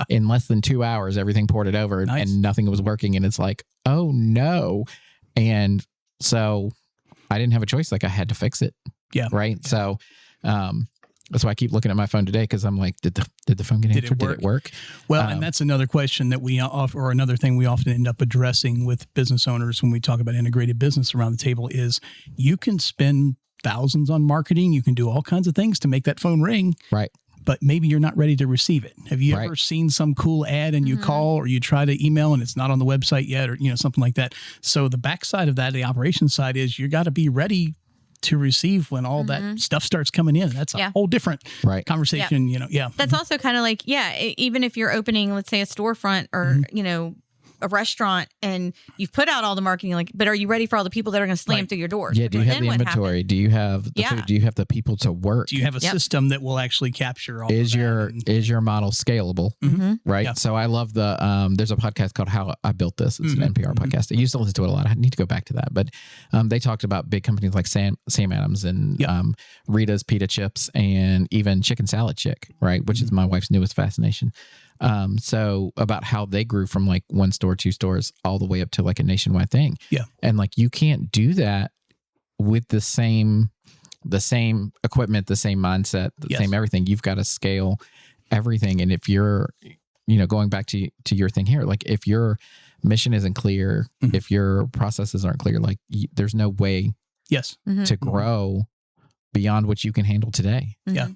In less than 2 hours, everything ported over and nothing was working. And it's like, oh no. And so I didn't have a choice. Like, I had to fix it. Yeah. Right. Yeah. So, that's why I keep looking at my phone today, because I'm like, did the phone get answered? Did it work? Well, and that's another question that we offer, or another thing we often end up addressing with business owners when we talk about integrated business around the table is, you can spend thousands on marketing. You can do all kinds of things to make that phone ring. Right. But maybe you're not ready to receive it. Have you ever seen some cool ad and you call, or you try to email and it's not on the website yet, or something like that? So the backside of that, the operations side, is you got to be ready to receive when all that stuff starts coming in. That's a whole different conversation. Yeah. That's also kind of like, even if you're opening, let's say, a storefront or a restaurant, and you've put out all the marketing, like, but are you ready for all the people that are going to slam through your doors? Yeah. Do you have the inventory? Do you have the food? Do you have the people to work? Do you have a system that will actually capture all is your model scalable? Right. Yep. So I love there's a podcast called How I Built This. It's an NPR podcast. I used to listen to it a lot. I need to go back to that, but they talked about big companies like Sam Adams and Rita's Pita Chips, and even Chicken Salad Chick, right? Which is my wife's newest fascination. So about how they grew from like 1 store, 2 stores, all the way up to like a nationwide thing. Yeah. And like, you can't do that with the same equipment, the same mindset, the same everything. You've got to scale everything. And if you're, going back to your thing here, like, if your mission isn't clear, if your processes aren't clear, like, there's no way to grow beyond what you can handle today. Yeah.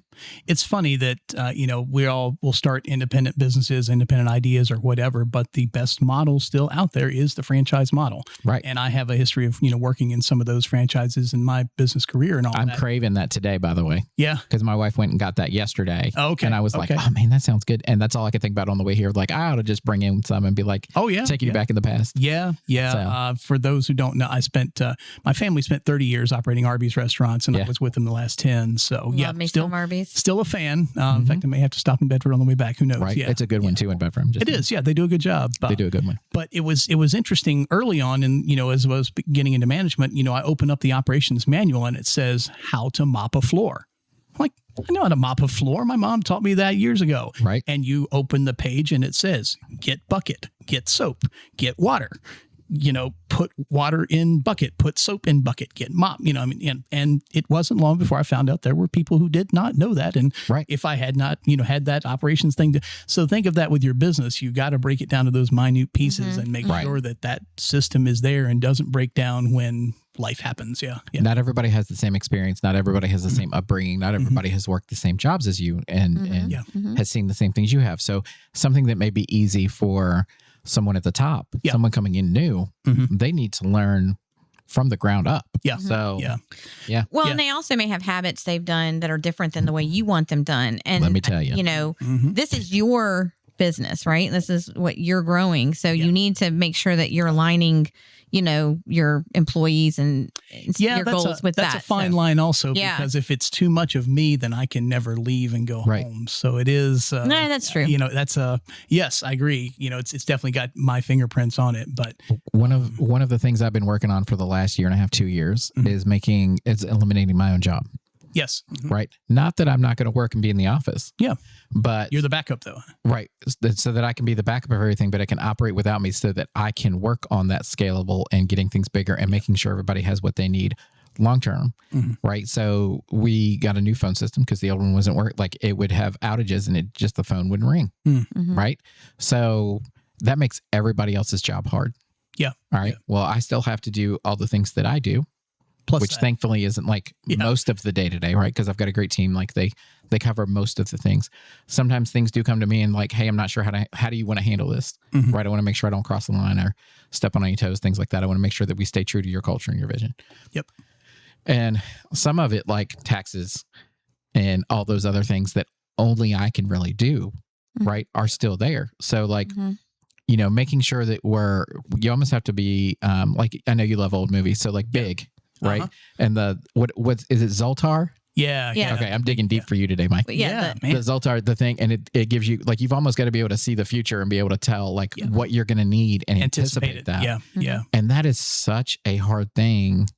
It's funny that, we all will start independent businesses, independent ideas or whatever, but the best model still out there is the franchise model. Right. And I have a history of, working in some of those franchises in my business career and all I'm craving that today, by the way. Yeah. Because my wife went and got that yesterday. Oh, okay. And I was like, oh man, that sounds good. And that's all I could think about on the way here. Like, I ought to just bring in some and be like, taking you back in the past. Yeah. Yeah. So. For those who don't know, my family spent 30 years operating Arby's restaurants, and I was with them the last 10. So Love me some Arby's. nice. Still a fan. In fact, I may have to stop in Bedford on the way back. Who knows? Right. Yeah. It's a good one too in Bedford. It is. Yeah. They do a good job. They do a good one. But it was interesting early on. And, as I was getting into management, I open up the operations manual and it says how to mop a floor. I'm like, I know how to mop a floor. My mom taught me that years ago. Right. And you open the page and it says, get bucket, get soap, get water, put water in bucket, put soap in bucket, get mop, and it wasn't long before I found out there were people who did not know that. And if I had not, had that operations thing so think of that with your business. You've got to break it down to those minute pieces and make sure that system is there and doesn't break down when life happens. Yeah. Not everybody has the same experience. Not everybody has the same upbringing. Not everybody has worked the same jobs as you and has seen the same things you have. So something that may be easy for someone at the top, someone coming in new, they need to learn from the ground up. Yeah. So, Well, and they also may have habits they've done that are different than the way you want them done. And let me tell you, this is your business, right? This is what you're growing. So you need to make sure that you're aligning, your employees and your goals with that. That's a fine line also, because if it's too much of me, then I can never leave and go home. So it is. No, that's true. Yes, I agree. It's definitely got my fingerprints on it. But one of the things I've been working on for the last year and a half, 2 years is eliminating my own job. Yes. Right. Not that I'm not going to work and be in the office. Yeah. But you're the backup though. Right. So that I can be the backup of everything, but it can operate without me so that I can work on that scalable and getting things bigger and making sure everybody has what they need long term. Right. So we got a new phone system because the old one wasn't working. Like it would have outages and the phone wouldn't ring. Right. So that makes everybody else's job hard. Yeah. All right. Yeah. Well, I still have to do all the things that I do. Plus which thankfully isn't like most of the day to day, right? Because I've got a great team. Like they cover most of the things. Sometimes things do come to me and like, hey, I'm not sure how do you want to handle this, right? I want to make sure I don't cross the line or step on any toes, things like that. I want to make sure that we stay true to your culture and your vision. Yep. And some of it, like taxes and all those other things that only I can really do, right, are still there. So like, making sure that you almost have to be like, I know you love old movies, so like Big. Right. And what is it? Zoltar? Yeah. Okay. I'm digging deep for you today, Mike. The Zoltar, the thing. And it gives you like, you've almost got to be able to see the future and be able to tell like what you're going to need and anticipate that. Yeah. Yeah. And that is such a hard thing.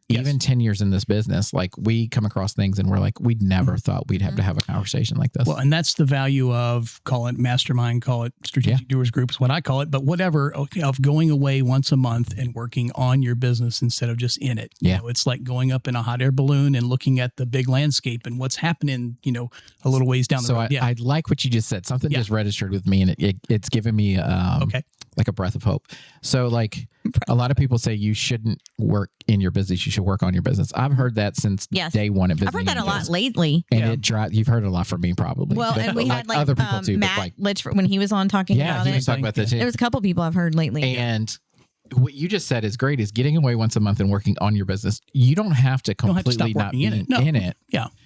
Even 10 years in this business, like we come across things and we're like, we never thought we'd have to have a conversation like this. Well, and that's the value of, call it mastermind, call it strategic doers groups, what I call it, but whatever, of going away once a month and working on your business instead of just in it. It's like going up in a hot air balloon and looking at the big landscape and what's happening, a little ways down the road. So I like what you just said. Something just registered with me and it's given me like a breath of hope. So like a lot of people say you shouldn't work in your business. You should work on your business. I've heard that since day one at business. I've heard that a lot lately. And you've heard it a lot from me probably. Well, and we had like other people too. Matt Litchford when he was on talking about it. He was talking about that too. There was a couple people I've heard lately. And what you just said is great, is getting away once a month and working on your business. You don't have to completely not be in it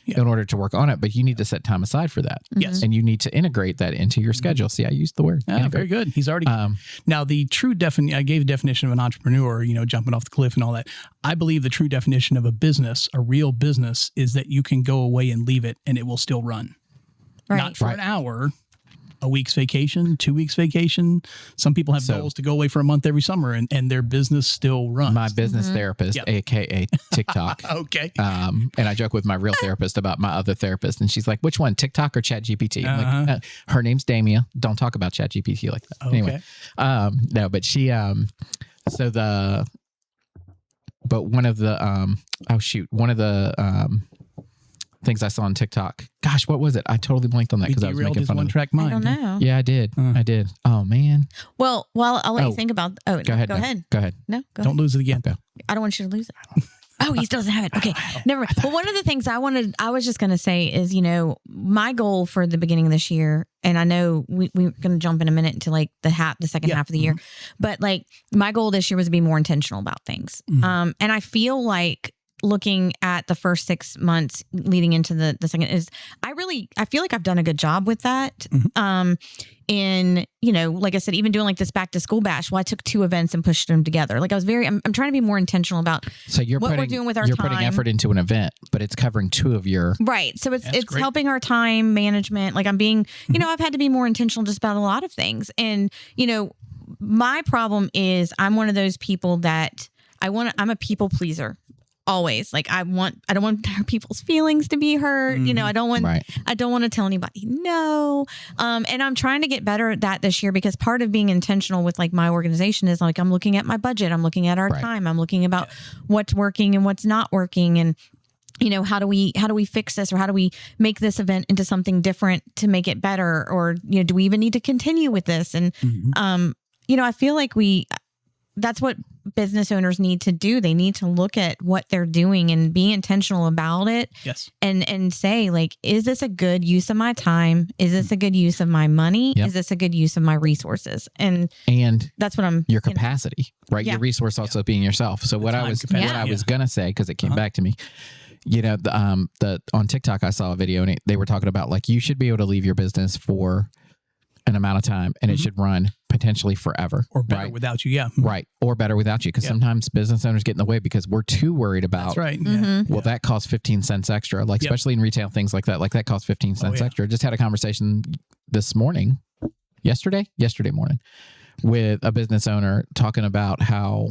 in order to work on it, but you need to set time aside for that. Yes. And you need to integrate that into your schedule. See, I used the word. Very good. He's already, now the true I gave a definition of an entrepreneur, jumping off the cliff and all that. I believe the true definition of a business, a real business, is that you can go away and leave it and it will still run. Right. Not for an hour, a week's vacation, 2 weeks vacation. Some people have goals to go away for a month every summer and their business still runs. My business therapist, AKA TikTok. Okay. And I joke with my real therapist about my other therapist. And she's like, which one, TikTok or ChatGPT? I'm like, her name's Damia. Don't talk about ChatGPT like that. Okay. Anyway, no, but she, but one of the, things I saw on TikTok. Gosh, what was it? I totally blanked on that because I was making fun of one-track mind. I don't know. Yeah, I did. I did. Oh man. Well, I'll let you think about. Oh, go ahead. Go ahead. Go ahead. No, go Don't ahead. lose it again. Go. I don't want you to lose it. Oh, he doesn't have it. Okay, never mind. Well, one of the things I was just going to say is, my goal for the beginning of this year, and I know we're going to jump in a minute into like the second half of the year, but like my goal this year was to be more intentional about things. And I feel like looking at the first 6 months leading into the second is I feel like I've done a good job with that. In, like I said, even doing like this back to school bash, I took 2 events and pushed them together. Like I'm trying to be more intentional about we're doing with our time. You're putting effort into an event, but it's covering 2 of your. Right. So it's helping our time management. Like I'm being, I've had to be more intentional just about a lot of things. And, my problem is I'm one of those people that I'm a people pleaser. Always. Like I don't want people's feelings to be hurt. I don't want to tell anybody no. And I'm trying to get better at that this year because part of being intentional with like my organization is like, I'm looking at my budget. I'm looking at our time. I'm looking about what's working and what's not working. And, how do we fix this, or how do we make this event into something different to make it better? Or, do we even need to continue with this? And, I feel like that's what business owners need to do. They need to look at what they're doing and be intentional about it. Yes. And say like, is this a good use of my time? Is this a good use of my money? Yep. Is this a good use of my resources? And that's what your capacity, right? Yeah. Your resource also being yourself. So what I was going to say, cause it came back to me, on TikTok, I saw a video and they were talking about like, you should be able to leave your business for an amount of time and it should run potentially forever or better without you. Yeah. Right. Or better without you. Cause sometimes business owners get in the way because we're too worried about, that's right. Well, that costs 15 cents extra. Like, especially in retail, things like that costs 15 cents extra. Just had a conversation yesterday morning with a business owner talking about how,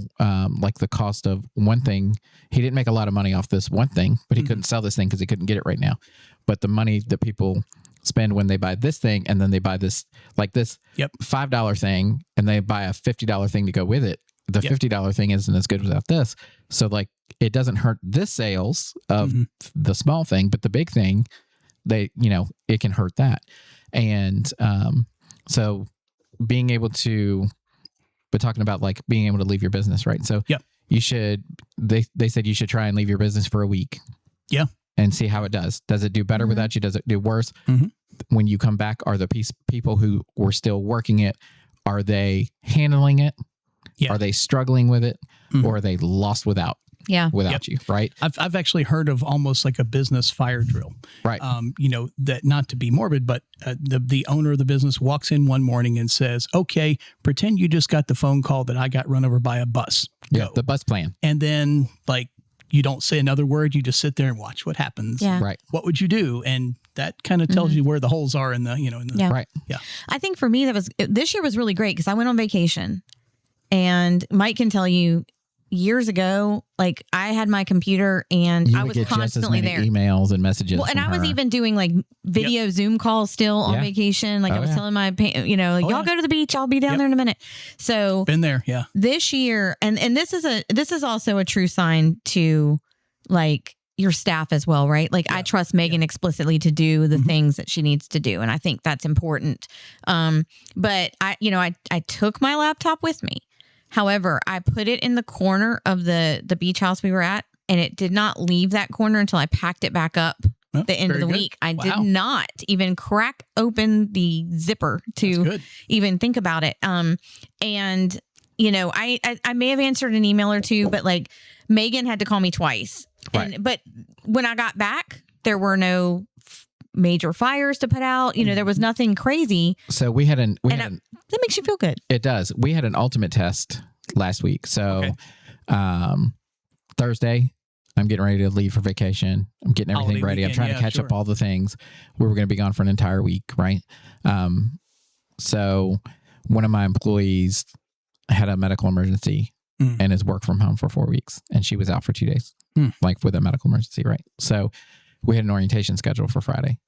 like the cost of one thing, he didn't make a lot of money off this one thing, but he couldn't sell this thing because he couldn't get it right now. But the money that people spend when they buy this thing and then they buy this $5 thing and they buy a $50 thing to go with it. The $50 thing isn't as good without this. So like it doesn't hurt this sales of the small thing, but the big thing, it can hurt that. And so being able to, but talking about like being able to leave your business, right? So you should, they said you should try and leave your business for a week. Yeah. And see how it does. Does it do better without you? Does it do worse? When you come back, are the people who were still working it, are they handling it? Yeah. Are they struggling with it? Or are they lost without you, right? I've actually heard of almost like a business fire drill. Right. That not to be morbid, but the owner of the business walks in one morning and says, okay, pretend you just got the phone call that I got run over by a bus. Yeah, the bus plan. And then like, you don't say another word. You just sit there and watch what happens. Yeah. Right. What would you do? And that kind of tells you where the holes are in the. Right. Yeah. I think for me, this year was really great because I went on vacation, and Mike can tell you years ago, like I had my computer and I was constantly there. Emails and messages. Well, and I was even doing like video Zoom calls still on vacation. Like I was telling my, y'all go to the beach. I'll be down there in a minute. So been there. Yeah. This year. And this is also a true sign to like your staff as well, right? Like I trust Megan explicitly to do the things that she needs to do. And I think that's important. But I took my laptop with me. However, I put it in the corner of the beach house we were at, and it did not leave that corner until I packed it back up the end of the week. I did not even crack open the zipper to even think about it. And, I may have answered an email or two, but like Megan had to call me twice. Right. But when I got back, there were no major fires to put out. There was nothing crazy. So we had that makes you feel good. It does. We had an ultimate test last week. So Thursday, I'm getting ready to leave for vacation. I'm getting everything ready. I'm trying to catch up all the things. We were going to be gone for an entire week, right? So one of my employees had a medical emergency and has worked from home for 4 weeks. And she was out for 2 days, like with a medical emergency, right? So we had an orientation scheduled for Friday.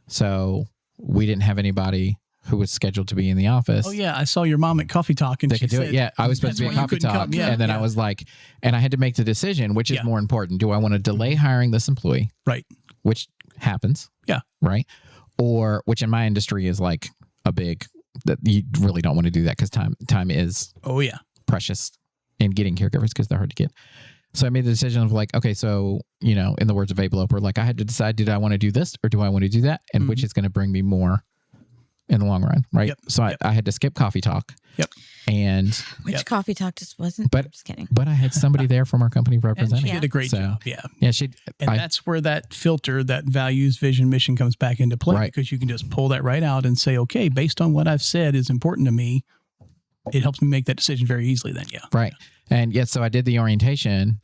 So we didn't have anybody who was scheduled to be in the office. Oh, yeah. I saw your mom at Coffee Talk. And they could do it. Yeah. I was supposed to be at Coffee Talk. And then I was like, and I had to make the decision, which is more important. Do I want to delay hiring this employee? Right. Which happens. Yeah. Right. Or which in my industry is like a big, that you really don't want to do that because time is precious in getting caregivers because they're hard to get. So I made the decision of like, okay, so, in the words of Abe Loper, like I had to decide, did I want to do this or do I want to do that? And which is going to bring me more in the long run, right? Yep. So I had to skip coffee talk. Yep. And which coffee talk just wasn't. But I'm just kidding. But I had somebody there from our company representing. She did a great job. Yeah. Yeah. That's where that filter, that values, vision, mission comes back into play, right. Because you can just pull that right out and say, okay, based on what I've said is important to me, it helps me make that decision very easily then. Yeah. Right. And so I did the orientation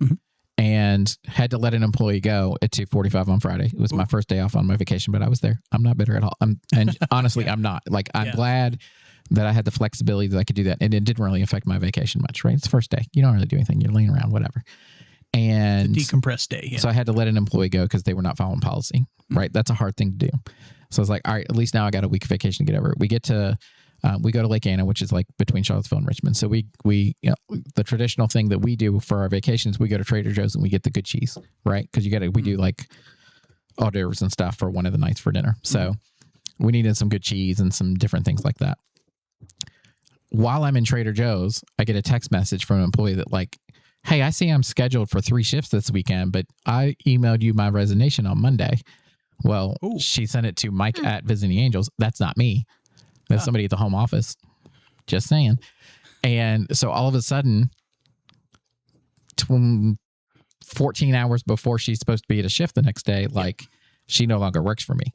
and had to let an employee go at 2:45 on Friday. It was my first day off on my vacation, but I was there. I'm not bitter at all. And honestly, I'm not. Like, I'm glad that I had the flexibility that I could do that. And it didn't really affect my vacation much, right? It's the first day. You don't really do anything. You're laying around, whatever. And the decompressed day. Yeah. So I had to let an employee go because they were not following policy, right? That's a hard thing to do. So I was like, all right, at least now I got a week of vacation to get over it. We get to, we go to Lake Anna, which is like between Charlottesville and Richmond. So we the traditional thing that we do for our vacations, we go to Trader Joe's and we get the good cheese, right? Because we do like hors d'oeuvres and stuff for one of the nights for dinner. So we needed some good cheese and some different things like that. While I'm in Trader Joe's, I get a text message from an employee that like, hey, I see I'm scheduled for 3 shifts this weekend, but I emailed you my resignation on Monday. Well, she sent it to Mike at Visiting Angels. That's not me. That's somebody at the home office. Just saying. And so all of a sudden, 14 hours before she's supposed to be at a shift the next day, like she no longer works for me.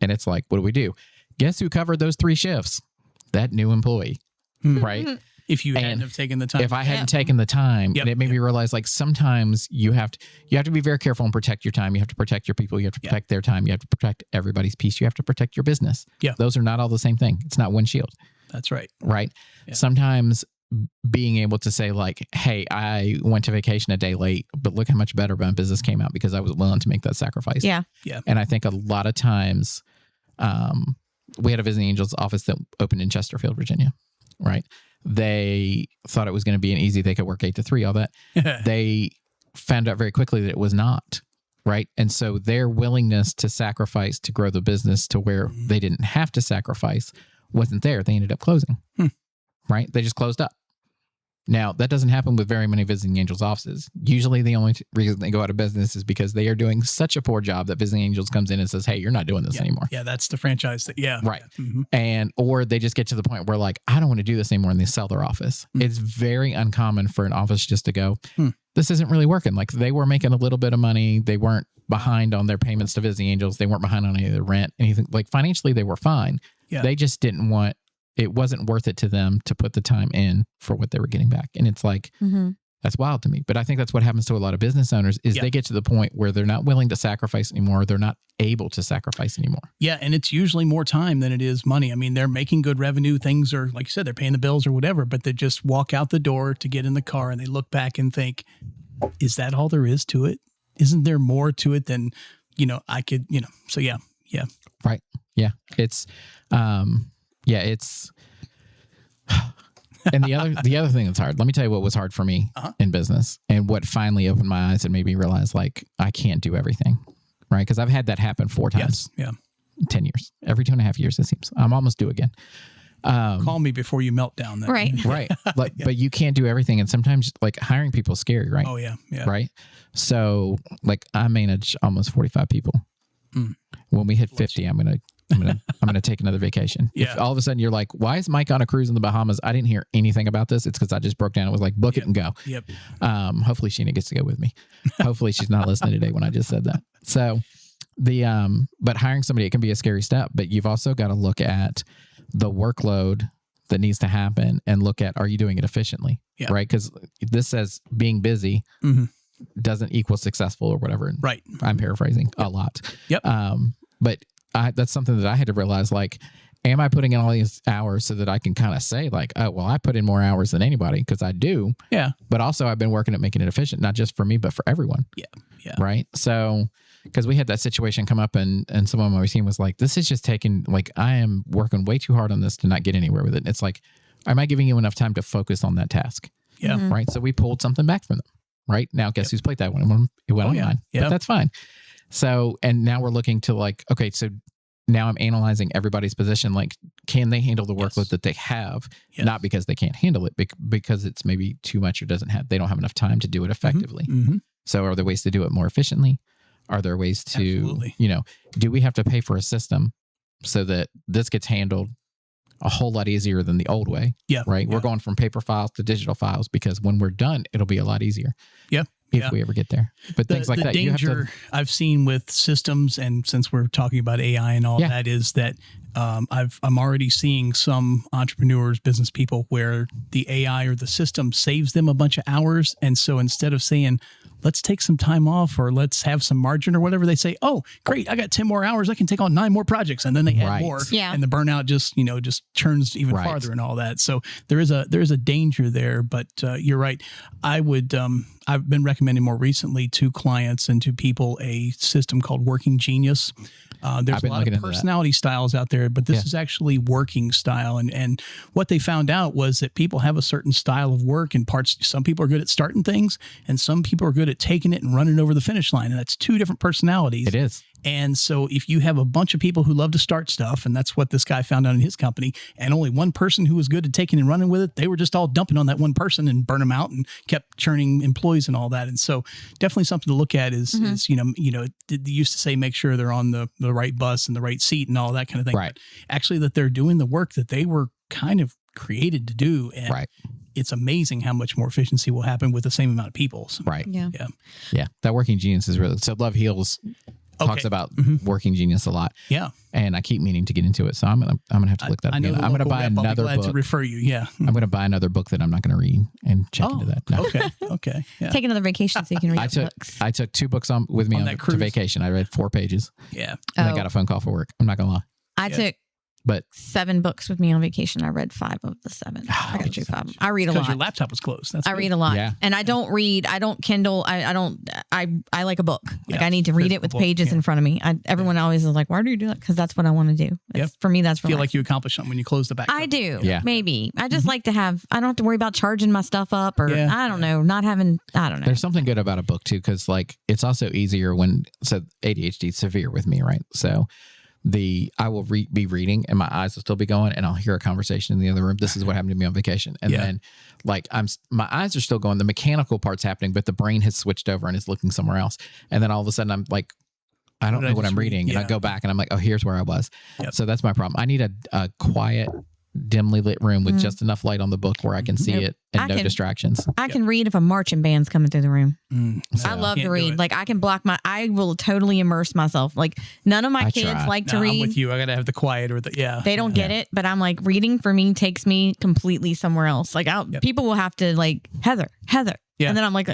And it's like, what do we do? Guess who covered those 3 shifts? That new employee. Right. If you hadn't have taken the time. If I hadn't taken the time, and it made me realize like sometimes you have to be very careful and protect your time. You have to protect your people. You have to protect their time. You have to protect everybody's peace. You have to protect your business. Yeah. Those are not all the same thing. It's not one shield. That's right. Right. Yeah. Sometimes being able to say like, hey, I went to vacation a day late, but look how much better my business came out because I was willing to make that sacrifice. Yeah. Yeah. And I think a lot of times we had a Visiting Angels office that opened in Chesterfield, Virginia. Right. They thought it was going to be an easy, they could work 8 to 3, all that. They found out very quickly that it was not. Right. And so their willingness to sacrifice to grow the business to where they didn't have to sacrifice wasn't there. They ended up closing. Right. They just closed up. Now, that doesn't happen with very many Visiting Angels offices. Usually the only reason they go out of business is because they are doing such a poor job that Visiting Angels comes in and says, hey, you're not doing this anymore. Yeah, that's the franchise. Right. And or they just get to the point where like, I don't want to do this anymore, and they sell their office. It's very uncommon for an office just to go, this isn't really working. Like they were making a little bit of money. They weren't behind on their payments to Visiting Angels. They weren't behind on any of their rent, anything. Like financially, they were fine. Yeah. They just didn't want, it wasn't worth it to them to put the time in for what they were getting back. And it's like, that's wild to me. But I think that's what happens to a lot of business owners is they get to the point where they're not willing to sacrifice anymore. They're not able to sacrifice anymore. Yeah. And it's usually more time than it is money. I mean, they're making good revenue. Things are, like you said, they're paying the bills or whatever, but they just walk out the door to get in the car and they look back and think, is that all there is to it? Isn't there more to it than, I could, so yeah. Right. Yeah. It's, it's, and the other thing that's hard, let me tell you what was hard for me in business and what finally opened my eyes and made me realize like, I can't do everything. Right. Cause I've had that happen 4 times. Yeah. 10 years, every 2.5 years, it seems. I'm almost due again. Call me before you melt down. Then. Right. Right. Like, but you can't do everything. And sometimes like hiring people is scary, right? Oh yeah. Yeah. Right. So like I manage almost 45 people. When we hit 50, I'm going to take another vacation. Yeah. If all of a sudden you're like, why is Mike on a cruise in the Bahamas? I didn't hear anything about this. It's because I just broke down and was like, book it and go. Yep. Hopefully Sheena gets to go with me. Hopefully she's not listening today when I just said that. So but hiring somebody, it can be a scary step, but you've also got to look at the workload that needs to happen and look at, are you doing it efficiently? Yeah. Right. Because this says being busy doesn't equal successful or whatever. Right. I'm paraphrasing a lot. Yep. But that's something that I had to realize, like, am I putting in all these hours so that I can kind of say like, oh, well, I put in more hours than anybody because I do. Yeah. But also I've been working at making it efficient, not just for me, but for everyone. Yeah. Yeah. Right. So, because we had that situation come up and someone on my team was like, this is just taking, like, I am working way too hard on this to not get anywhere with it. And it's like, am I giving you enough time to focus on that task? Yeah. Right. So we pulled something back from them. Right. Now, guess whose plate that went? It went on mine. But that's fine. So, and now we're looking to like, okay, so now I'm analyzing everybody's position. Like, can they handle the workload that they have? Not because they can't handle it, because it's maybe too much or they don't have enough time to do it effectively. So are there ways to do it more efficiently? Are there ways to, do we have to pay for a system so that this gets handled a whole lot easier than the old way. Yeah. Right. Yeah. We're going from paper files to digital files because when we're done, it'll be a lot easier. Yeah. If we ever get there. But things like that. The danger I've seen with systems, and since we're talking about AI and all that, is that I'm already seeing some entrepreneurs, business people, where the AI or the system saves them a bunch of hours. And so instead of saying, let's take some time off or let's have some margin or whatever, they say, oh, great, I got 10 more hours. I can take on 9 more projects. And then they add more. Yeah. And the burnout just churns even farther and all that. So there is a danger there, but you're right. I've been recommending more recently to clients and to people a system called Working Genius. There's a lot of personality styles out there, but this is actually working style. And what they found out was that people have a certain style of work in parts. Some people are good at starting things and some people are good at taking it and running over the finish line. And that's 2 different personalities. It is. And so if you have a bunch of people who love to start stuff, and that's what this guy found out in his company, and only one person who was good at taking and running with it, they were just all dumping on that one person and burn them out and kept churning employees and all that. And so definitely something to look at is they used to say, make sure they're on the right bus and the right seat and all that kind of thing. Right. But actually that they're doing the work that they were kind of created to do. And it's amazing how much more efficiency will happen with the same amount of people. So, Yeah. That Working Genius is really, so Love Heals talks about Working Genius a lot. Yeah. And I keep meaning to get into it. So I'm gonna have to look that up again. I'm gonna buy another book. To refer you. Yeah. I'm gonna buy another book that I'm not gonna read and check into that. No. Okay. Yeah. Take another vacation so you can read books. I took 2 books with me on to vacation. I read 4 pages. Yeah. And I got a phone call for work. I'm not gonna lie. I took 7 books with me on vacation. I read 5 of the 7. I got you 5. I read a lot. Because your laptop was closed. I read a lot. Yeah. And I don't read. I don't Kindle. I like a book. Like I need to read it with pages in front of me. Everyone always is like, why do you do that? Because that's what I want to do. For me, that's feel like you accomplish something when you close the back. I do. Yeah. Maybe. I just like to have, I don't have to worry about charging my stuff up or I don't know, not having, I don't know. There's something good about a book too, because like it's also easier when, so ADHD is severe with me, right? So I will be reading and my eyes will still be going and I'll hear a conversation in the other room. This is what happened to me on vacation. And then like my eyes are still going, the mechanical part's happening, but the brain has switched over and is looking somewhere else. And then all of a sudden I'm like, I don't know what I'm reading. And I go back and I'm like, oh, here's where I was. Yep. So that's my problem. I need a quiet, dimly lit room with just enough light on the book where I can see it and no distractions. I can read if a marching band's coming through the room. So, I love to read. Like I can block I will totally immerse myself. Like none of my kids like to read. I'm with you. I got to have the quiet or They don't get it, but I'm like reading for me takes me completely somewhere else. Like people will have to like Heather. Yeah. And then I'm like,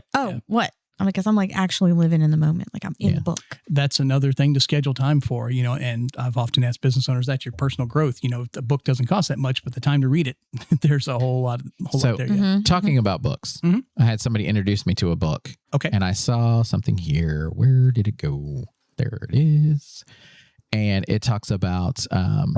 what? Because I'm like actually living in the moment. Like I'm in the book. That's another thing to schedule time for, and I've often asked business owners, that's your personal growth. The book doesn't cost that much, but the time to read it, there's a whole lot there. Talking about books, I had somebody introduce me to a book. Okay. And I saw something here. Where did it go? There it is. And it talks about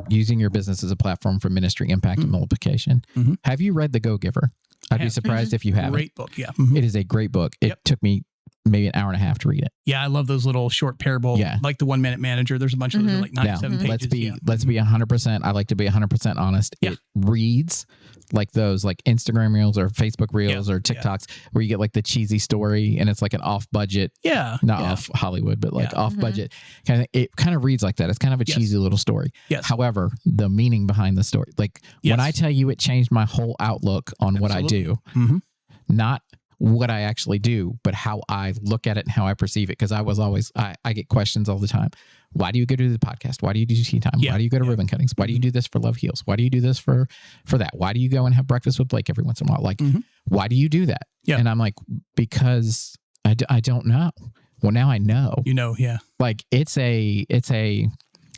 using your business as a platform for ministry impact and multiplication. Have you read The Go-Giver? I'd be surprised if you haven't. Great book, yeah. It is a great book. It took me maybe an hour and a half to read it. Yeah, I love those little short parable, like the 1 Minute Manager. There's a bunch of them, like 97 pages. Let's be 100%. I like to be 100% honest. Yeah. It reads like those like Instagram reels or Facebook reels or TikToks where you get like the cheesy story and it's like an off budget. Not off Hollywood, but like off budget. It kind of reads like that. It's kind of a cheesy little story. Yes. However, the meaning behind the story, like when I tell you it changed my whole outlook on what I do, not what I actually do, but how I look at it and how I perceive it. Because I was always, I get questions all the time. Why do you go to the podcast? Why do you do tea time? Why do you go to ribbon cuttings? Why do you do this for Love Heals? Why do you do this for that? Why do you go and have breakfast with Blake every once in a while? Like, why do you do that? Yeah. And I'm like, because I don't know. Well, now I know. Like it's a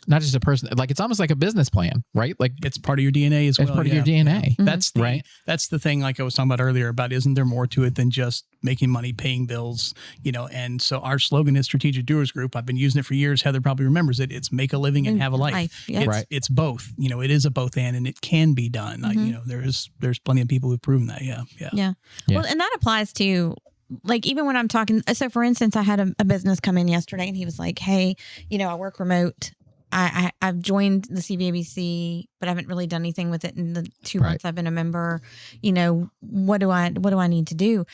not just a person, like it's almost like a business plan, right? Like it's part of your DNA as well. It's part of your DNA. That's the thing, like I was talking about earlier about, isn't there more to it than just making money, paying bills, and so our slogan is Strategic Doers Group. I've been using it for years. Heather probably remembers it. It's make a living and have a life. It's both, it is a both and it can be done. There's plenty of people who've proven that. Yeah. Well, and that applies to, like, even when I'm talking, so for instance, I had a business come in yesterday and he was like, hey, I work remote. I've joined the CVABC, but I haven't really done anything with it in the 2 months I've been a member. What do I need to do?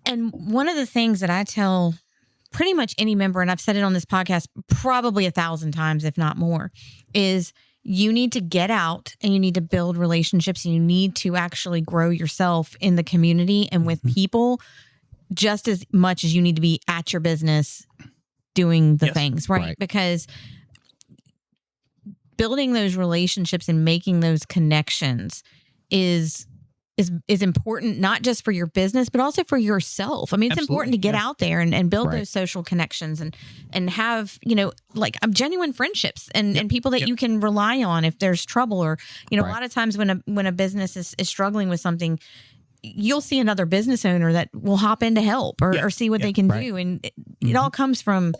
And one of the things that I tell pretty much any member, and I've said it on this podcast probably 1,000 times, if not more, is you need to get out and you need to build relationships and you need to actually grow yourself in the community and with people just as much as you need to be at your business doing the things, right? Because building those relationships and making those connections is important, not just for your business, but also for yourself. I mean, it's important to get out there and build those social connections and have, like genuine friendships and people that you can rely on if there's trouble or, a lot of times when a business is struggling with something, you'll see another business owner that will hop in to help or see what they can do. And it all comes from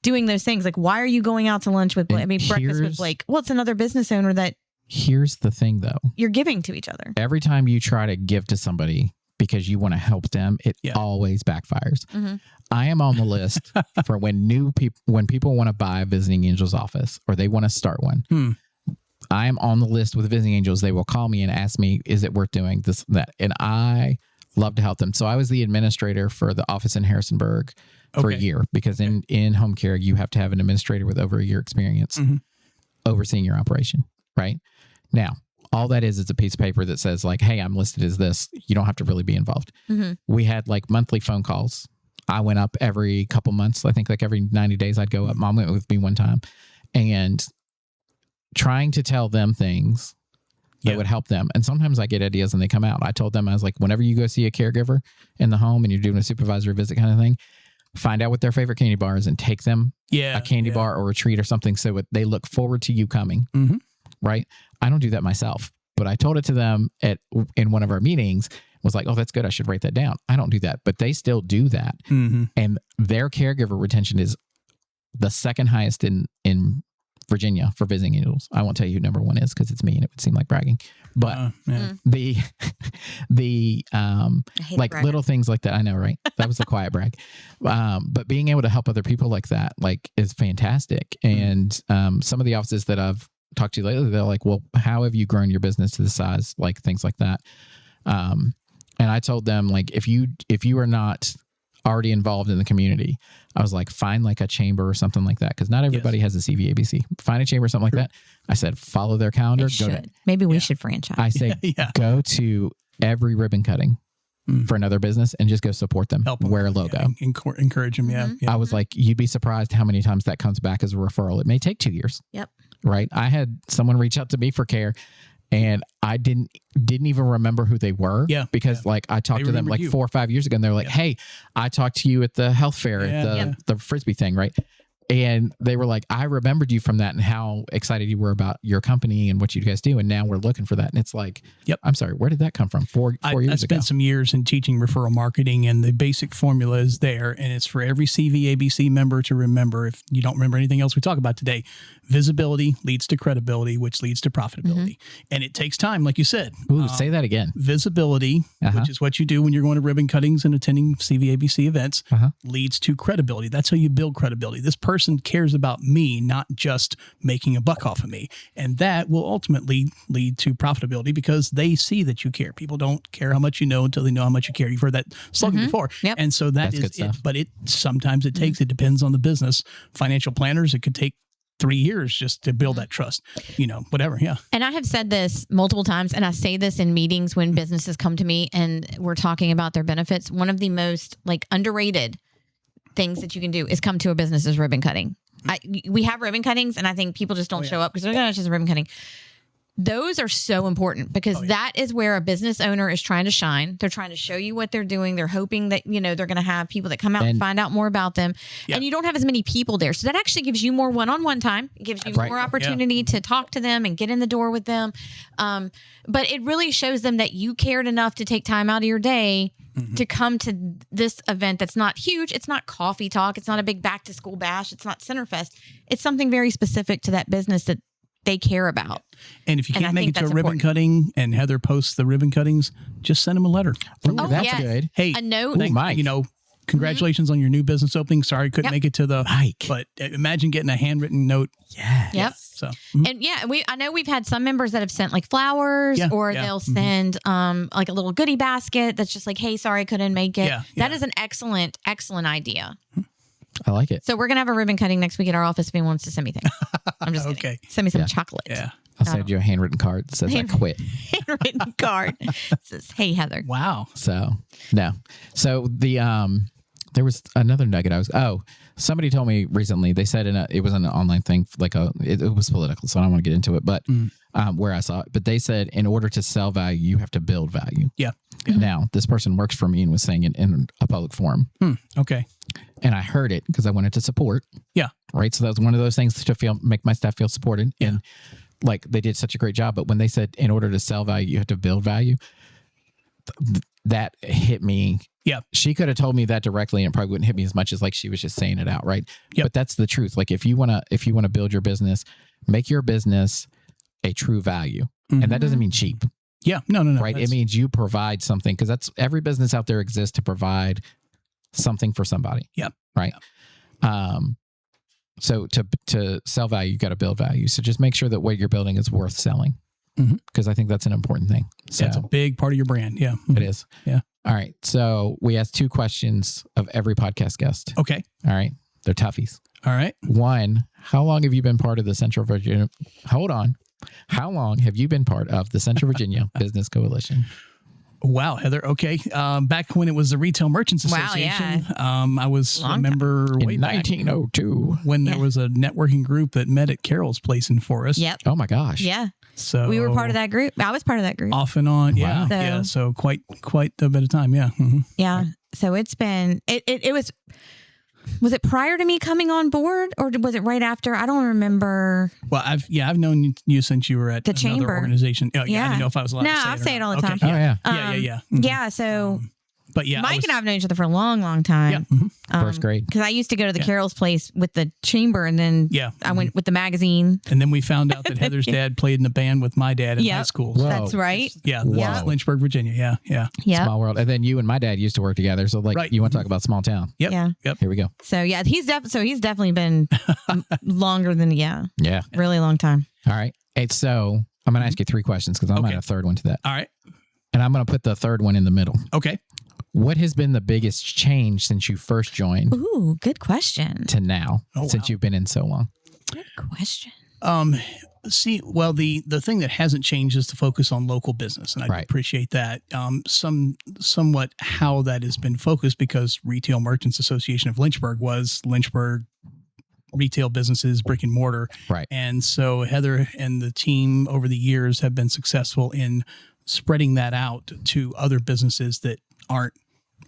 doing those things. Like, why are you going out to lunch with Blake? I mean, breakfast with Blake. Well, it's another business owner that here's the thing, though. You're giving to each other. Every time you try to give to somebody because you want to help them, it always backfires. Mm-hmm. I am on the list for when people want to buy a Visiting Angels office or they want to start one. I am on the list with Visiting Angels. They will call me and ask me, is it worth doing this, that? And I love to help them. So I was the administrator for the office in Harrisonburg for a year because in home care, you have to have an administrator with over a year experience overseeing your operation, right? Now, all that is a piece of paper that says like, hey, I'm listed as this. You don't have to really be involved. Mm-hmm. We had like monthly phone calls. I went up every couple months. I think like every 90 days I'd go up. Mom went with me one time and trying to tell them things that would help them. And sometimes I get ideas and they come out. I told them, I was like, whenever you go see a caregiver in the home and you're doing a supervisor visit kind of thing, find out what their favorite candy bar is and take them a candy bar or a treat or something so they look forward to you coming. Mm-hmm. Right? I don't do that myself, but I told it to them in one of our meetings, was like, oh, that's good. I should write that down. I don't do that, but they still do that. Mm-hmm. And their caregiver retention is the second highest in Virginia for Visiting Angels. I won't tell you who number one is because it's me and it would seem like bragging, but the like bragging. Little things like that. I know, right? That was a quiet brag. But being able to help other people like that, like is fantastic. And some of the offices that I've talked to lately, they're like, well, how have you grown your business to the size, like things like that. And I told them like, if you are not already involved in the community, I was like, find like a chamber or something like that. Because not everybody has a CVABC. Find a chamber or something like that. I said, follow their calendar. Maybe we should franchise. I say, go to every ribbon cutting for another business and just go support them. Help them. Wear a logo. Encourage them. Mm-hmm. I was like, you'd be surprised how many times that comes back as a referral. It may take 2 years. Yep. Right. I had someone reach out to me for care and I didn't even remember who they were. Yeah. Because like I talked to them like 4 or 5 years ago and they're like, hey, I talked to you at the health fair at the Frisbee thing. Right. And they were like, I remembered you from that and how excited you were about your company and what you guys do. And now we're looking for that. And it's like, I'm sorry, where did that come from? Four years ago. I spent some years in teaching referral marketing and the basic formula is there. And it's for every CVABC member to remember, if you don't remember anything else we talk about today, visibility leads to credibility, which leads to profitability. And it takes time, like you said. Ooh, say that again. Visibility, which is what you do when you're going to ribbon cuttings and attending CVABC events, leads to credibility. That's how you build credibility. This person cares about me, not just making a buck off of me. And that will ultimately lead to profitability because they see that you care. People don't care how much you know until they know how much you care. You've heard that slogan before. Yep. And so that's is it. But sometimes it takes, it depends on the business. Financial planners, it could take 3 years just to build that trust, whatever. Yeah. And I have said this multiple times, and I say this in meetings when businesses come to me and we're talking about their benefits. One of the most underrated things that you can do is come to a business's ribbon cutting. We have ribbon cuttings, and I think people just don't show up because they're going to just a ribbon cutting. Those are so important because that is where a business owner is trying to shine. They're trying to show you what they're doing. They're hoping that, they're going to have people that come out and find out more about them. And you don't have as many people there. So that actually gives you more one-on-one time. It gives you more opportunity to talk to them and get in the door with them. But it really shows them that you cared enough to take time out of your day to come to this event that's not huge. It's not coffee talk. It's not a big back to school bash. It's not Centerfest. It's something very specific to that business that they care about. And if you can't make it to a ribbon cutting and Heather posts the ribbon cuttings, just send them a letter. That's good. Hey, a note. Mike. Congratulations on your new business opening. Sorry, couldn't make it to the Mike. But imagine getting a handwritten note. Yeah. Yep. So, and I know we've had some members that have sent like flowers or they'll send like a little goodie basket that's just like, hey, sorry, I couldn't make it. That is an excellent idea. I like it. So we're going to have a ribbon cutting next week at our office if anyone wants to send me things. I'm just kidding. Okay. Send me some chocolate. Yeah. I'll send you a handwritten card that says I quit. Handwritten card. It says, hey, Heather. Wow. So, no. So there was another nugget somebody told me recently, they said it was an online thing, like it was political, so I don't want to get into it, but where I saw it, but they said in order to sell value, you have to build value. Yeah. Now, this person works for me and was saying it in a public forum. Okay. And I heard it because I wanted to support. Yeah. Right. So that was one of those things to make my staff feel supported. Yeah. And like they did such a great job. But when they said in order to sell value, you have to build value, that hit me. Yeah. She could have told me that directly and it probably wouldn't hit me as much as like she was just saying it out. Right. Yep. But that's the truth. Like if you want to build your business, make your business a true value. And that doesn't mean cheap. Yeah. No. Right. It means you provide something, because that's every business out there exists to provide something for somebody. Yep. Right. Yep. So to sell value, you got to build value. So just make sure that what you're building is worth selling, because I think that's an important thing. So that's a big part of your brand. Yeah. It is. Yeah. All right. So we asked 2 questions of every podcast guest. Okay. All right. They're toughies. All right. 1, how long have you been part of the Central Virginia? Hold on. How long have you been part of the Central Virginia Business Coalition? Wow, Heather. Okay. Back when it was the Retail Merchants Association, I was a member way in 1902 when there was a networking group that met at Carol's place in Forest. Yep. Oh my gosh. Yeah. So we were part of that group. I was part of that group. Off and on. Yeah. Wow. Yeah. So quite a bit of time. Yeah. Yeah. So it's been, it was it prior to me coming on board or was it right after? I don't remember. Well, I've known you since you were at the another chamber organization. Oh, yeah. I didn't know if I was allowed to say it. No, I'll say it all the time. Okay. Oh, yeah. Yeah. Yeah. So But yeah, Mike and I have known each other for a long, long time. Yeah. First grade. Because I used to go to the Carol's place with the chamber, and then I went with the magazine. And then we found out that Heather's dad played in the band with my dad in high school. Whoa. That's right. Yeah, that's Lynchburg, Virginia. Yeah. Small world. And then you and my dad used to work together. So you want to talk about small town? Yep. Yeah. Yep. Here we go. So he's definitely been longer than really long time. All right. So I'm going to ask you 3 questions because I'm going to add a third one to that. All right. And I'm going to put the third one in the middle. Okay. What has been the biggest change since you first joined? Ooh, good question. To now, since you've been in so long? Good question. The thing that hasn't changed is the focus on local business, and I appreciate that. Somewhat how that has been focused, because Retail Merchants Association of Lynchburg was Lynchburg retail businesses, brick and mortar. Right. And so Heather and the team over the years have been successful in spreading that out to other businesses that aren't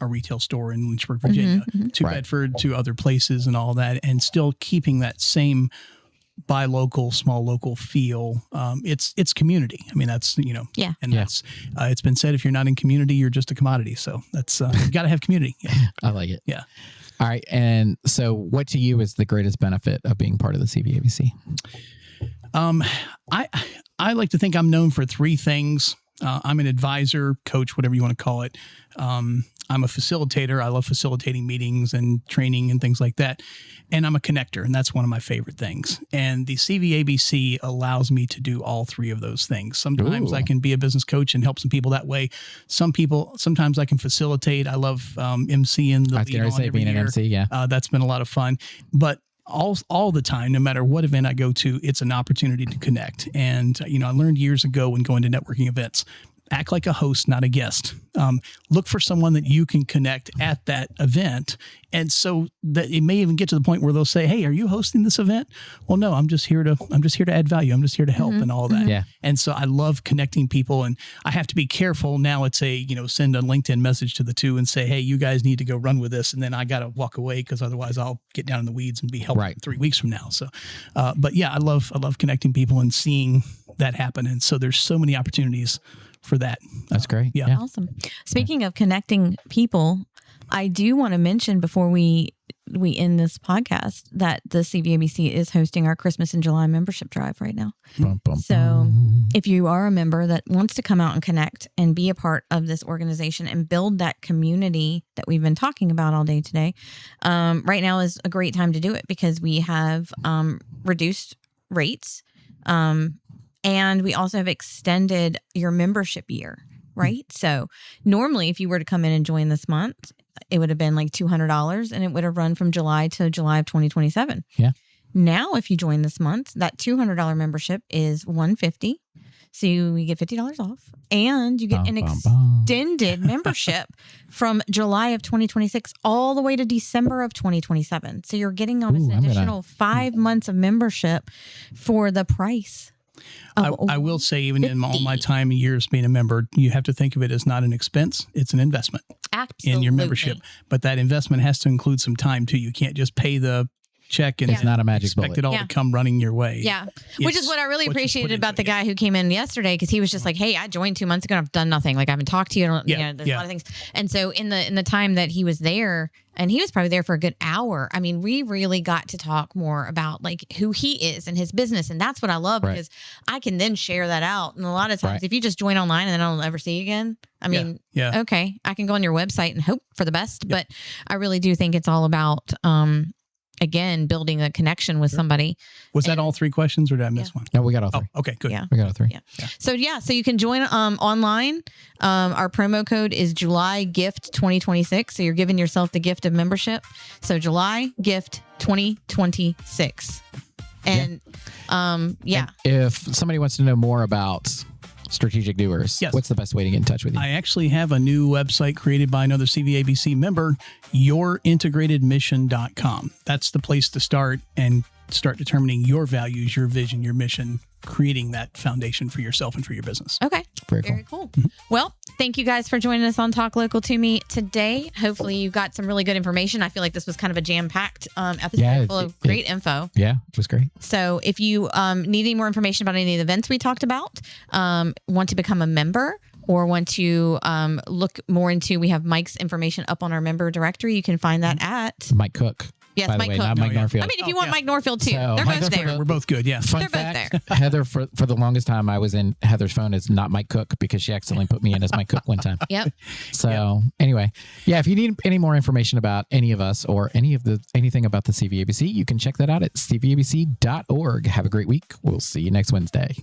a retail store in Lynchburg, Virginia, to Bedford, to other places and all that, and still keeping that same buy local, small local feel. It's community. I mean, that's, and that's, it's been said, if you're not in community, you're just a commodity. So that's, you got to have community. Yeah. I like it. Yeah. All right. And so what to you is the greatest benefit of being part of the CVABC? I like to think I'm known for 3 things. I'm an advisor, coach, whatever you want to call it. I'm a facilitator. I love facilitating meetings and training and things like that. And I'm a connector, and that's one of my favorite things. And the CVABC allows me to do all 3 of those things. Sometimes I can be a business coach and help some people that way. Sometimes I can facilitate. I love MCing the lead on every year. MC, that's been a lot of fun. But all the time, no matter what event I go to, it's an opportunity to connect. And, I learned years ago when going to networking events, act like a host, not a guest. Look for someone that you can connect at that event. And so that it may even get to the point where they'll say, "Hey, are you hosting this event?" Well, no, I'm just here to add value. I'm just here to help and all that. Yeah. And so I love connecting people, and I have to be careful. Now it's send a LinkedIn message to the 2 and say, "Hey, you guys need to go run with this." And then I got to walk away, because otherwise I'll get down in the weeds and be helping 3 weeks from now. So, but yeah, I love connecting people and seeing that happen. And so there's so many opportunities for that. That's great. Yeah. Awesome. Speaking of connecting people, I do want to mention before we end this podcast that the CVABC is hosting our Christmas in July membership drive right now. So if you are a member that wants to come out and connect and be a part of this organization and build that community that we've been talking about all day today, right now is a great time to do it, because we have reduced rates. And we also have extended your membership year, right? So normally if you were to come in and join this month, it would have been like $200, and it would have run from July to July of 2027. Yeah. Now, if you join this month, that $200 membership is $150. So you get $50 off, and you get an extended membership from July of 2026 all the way to December of 2027. So you're getting almost an additional 5 months of membership for the price. I will say, even in all my time and years being a member, you have to think of it as not an expense. It's an investment. Absolutely. In your membership. But that investment has to include some time too. You can't just pay the check and it's not a magic expect bullet. it all to come running your way. Yeah. Which is what I really appreciated about the guy who came in yesterday, because he was just like, hey, I joined 2 months ago and I've done nothing. Like, I haven't talked to you. There's a lot of things. And so in the time that he was there, and he was probably there for a good hour, I mean, we really got to talk more about like who he is and his business. And that's what I love, because I can then share that out. And a lot of times if you just join online and then I'll never see you again, I mean, okay, I can go on your website and hope for the best. But I really do think it's all about, again, building a connection with somebody. Was that all 3 questions, or did I miss one? No, we got all 3. Oh, okay, good. Yeah. We got all 3. Yeah. So you can join online. Our promo code is July Gift 2026. So you're giving yourself the gift of membership. So July Gift 2026. And And if somebody wants to know more about Strategic Doers, what's the best way to get in touch with you? I actually have a new website created by another CVABC member, yourintegratedmission.com. That's the place to start and start determining your values, your vision, your mission, creating that foundation for yourself and for your business. Okay. Very cool. Well, thank you guys for joining us on Talk Local to Me today. Hopefully you got some really good information. I feel like this was kind of a jam-packed episode full of great info. Yeah, it was great. So if you need any more information about any of the events we talked about, want to become a member, or want to look more into, we have Mike's information up on our member directory. You can find that at Mike Cook. Yes, by Mike the way, Cook. not Mike Norfield. I mean, if you want Mike Norfield too, they're both there. We're both good. Yeah. Fun fact, Heather, for the longest time I was in Heather's phone as not Mike Cook, because she accidentally put me in as Mike Cook one time. Yep. So anyway, if you need any more information about any of us or anything about the CVABC, you can check that out at cvabc.org. Have a great week. We'll see you next Wednesday.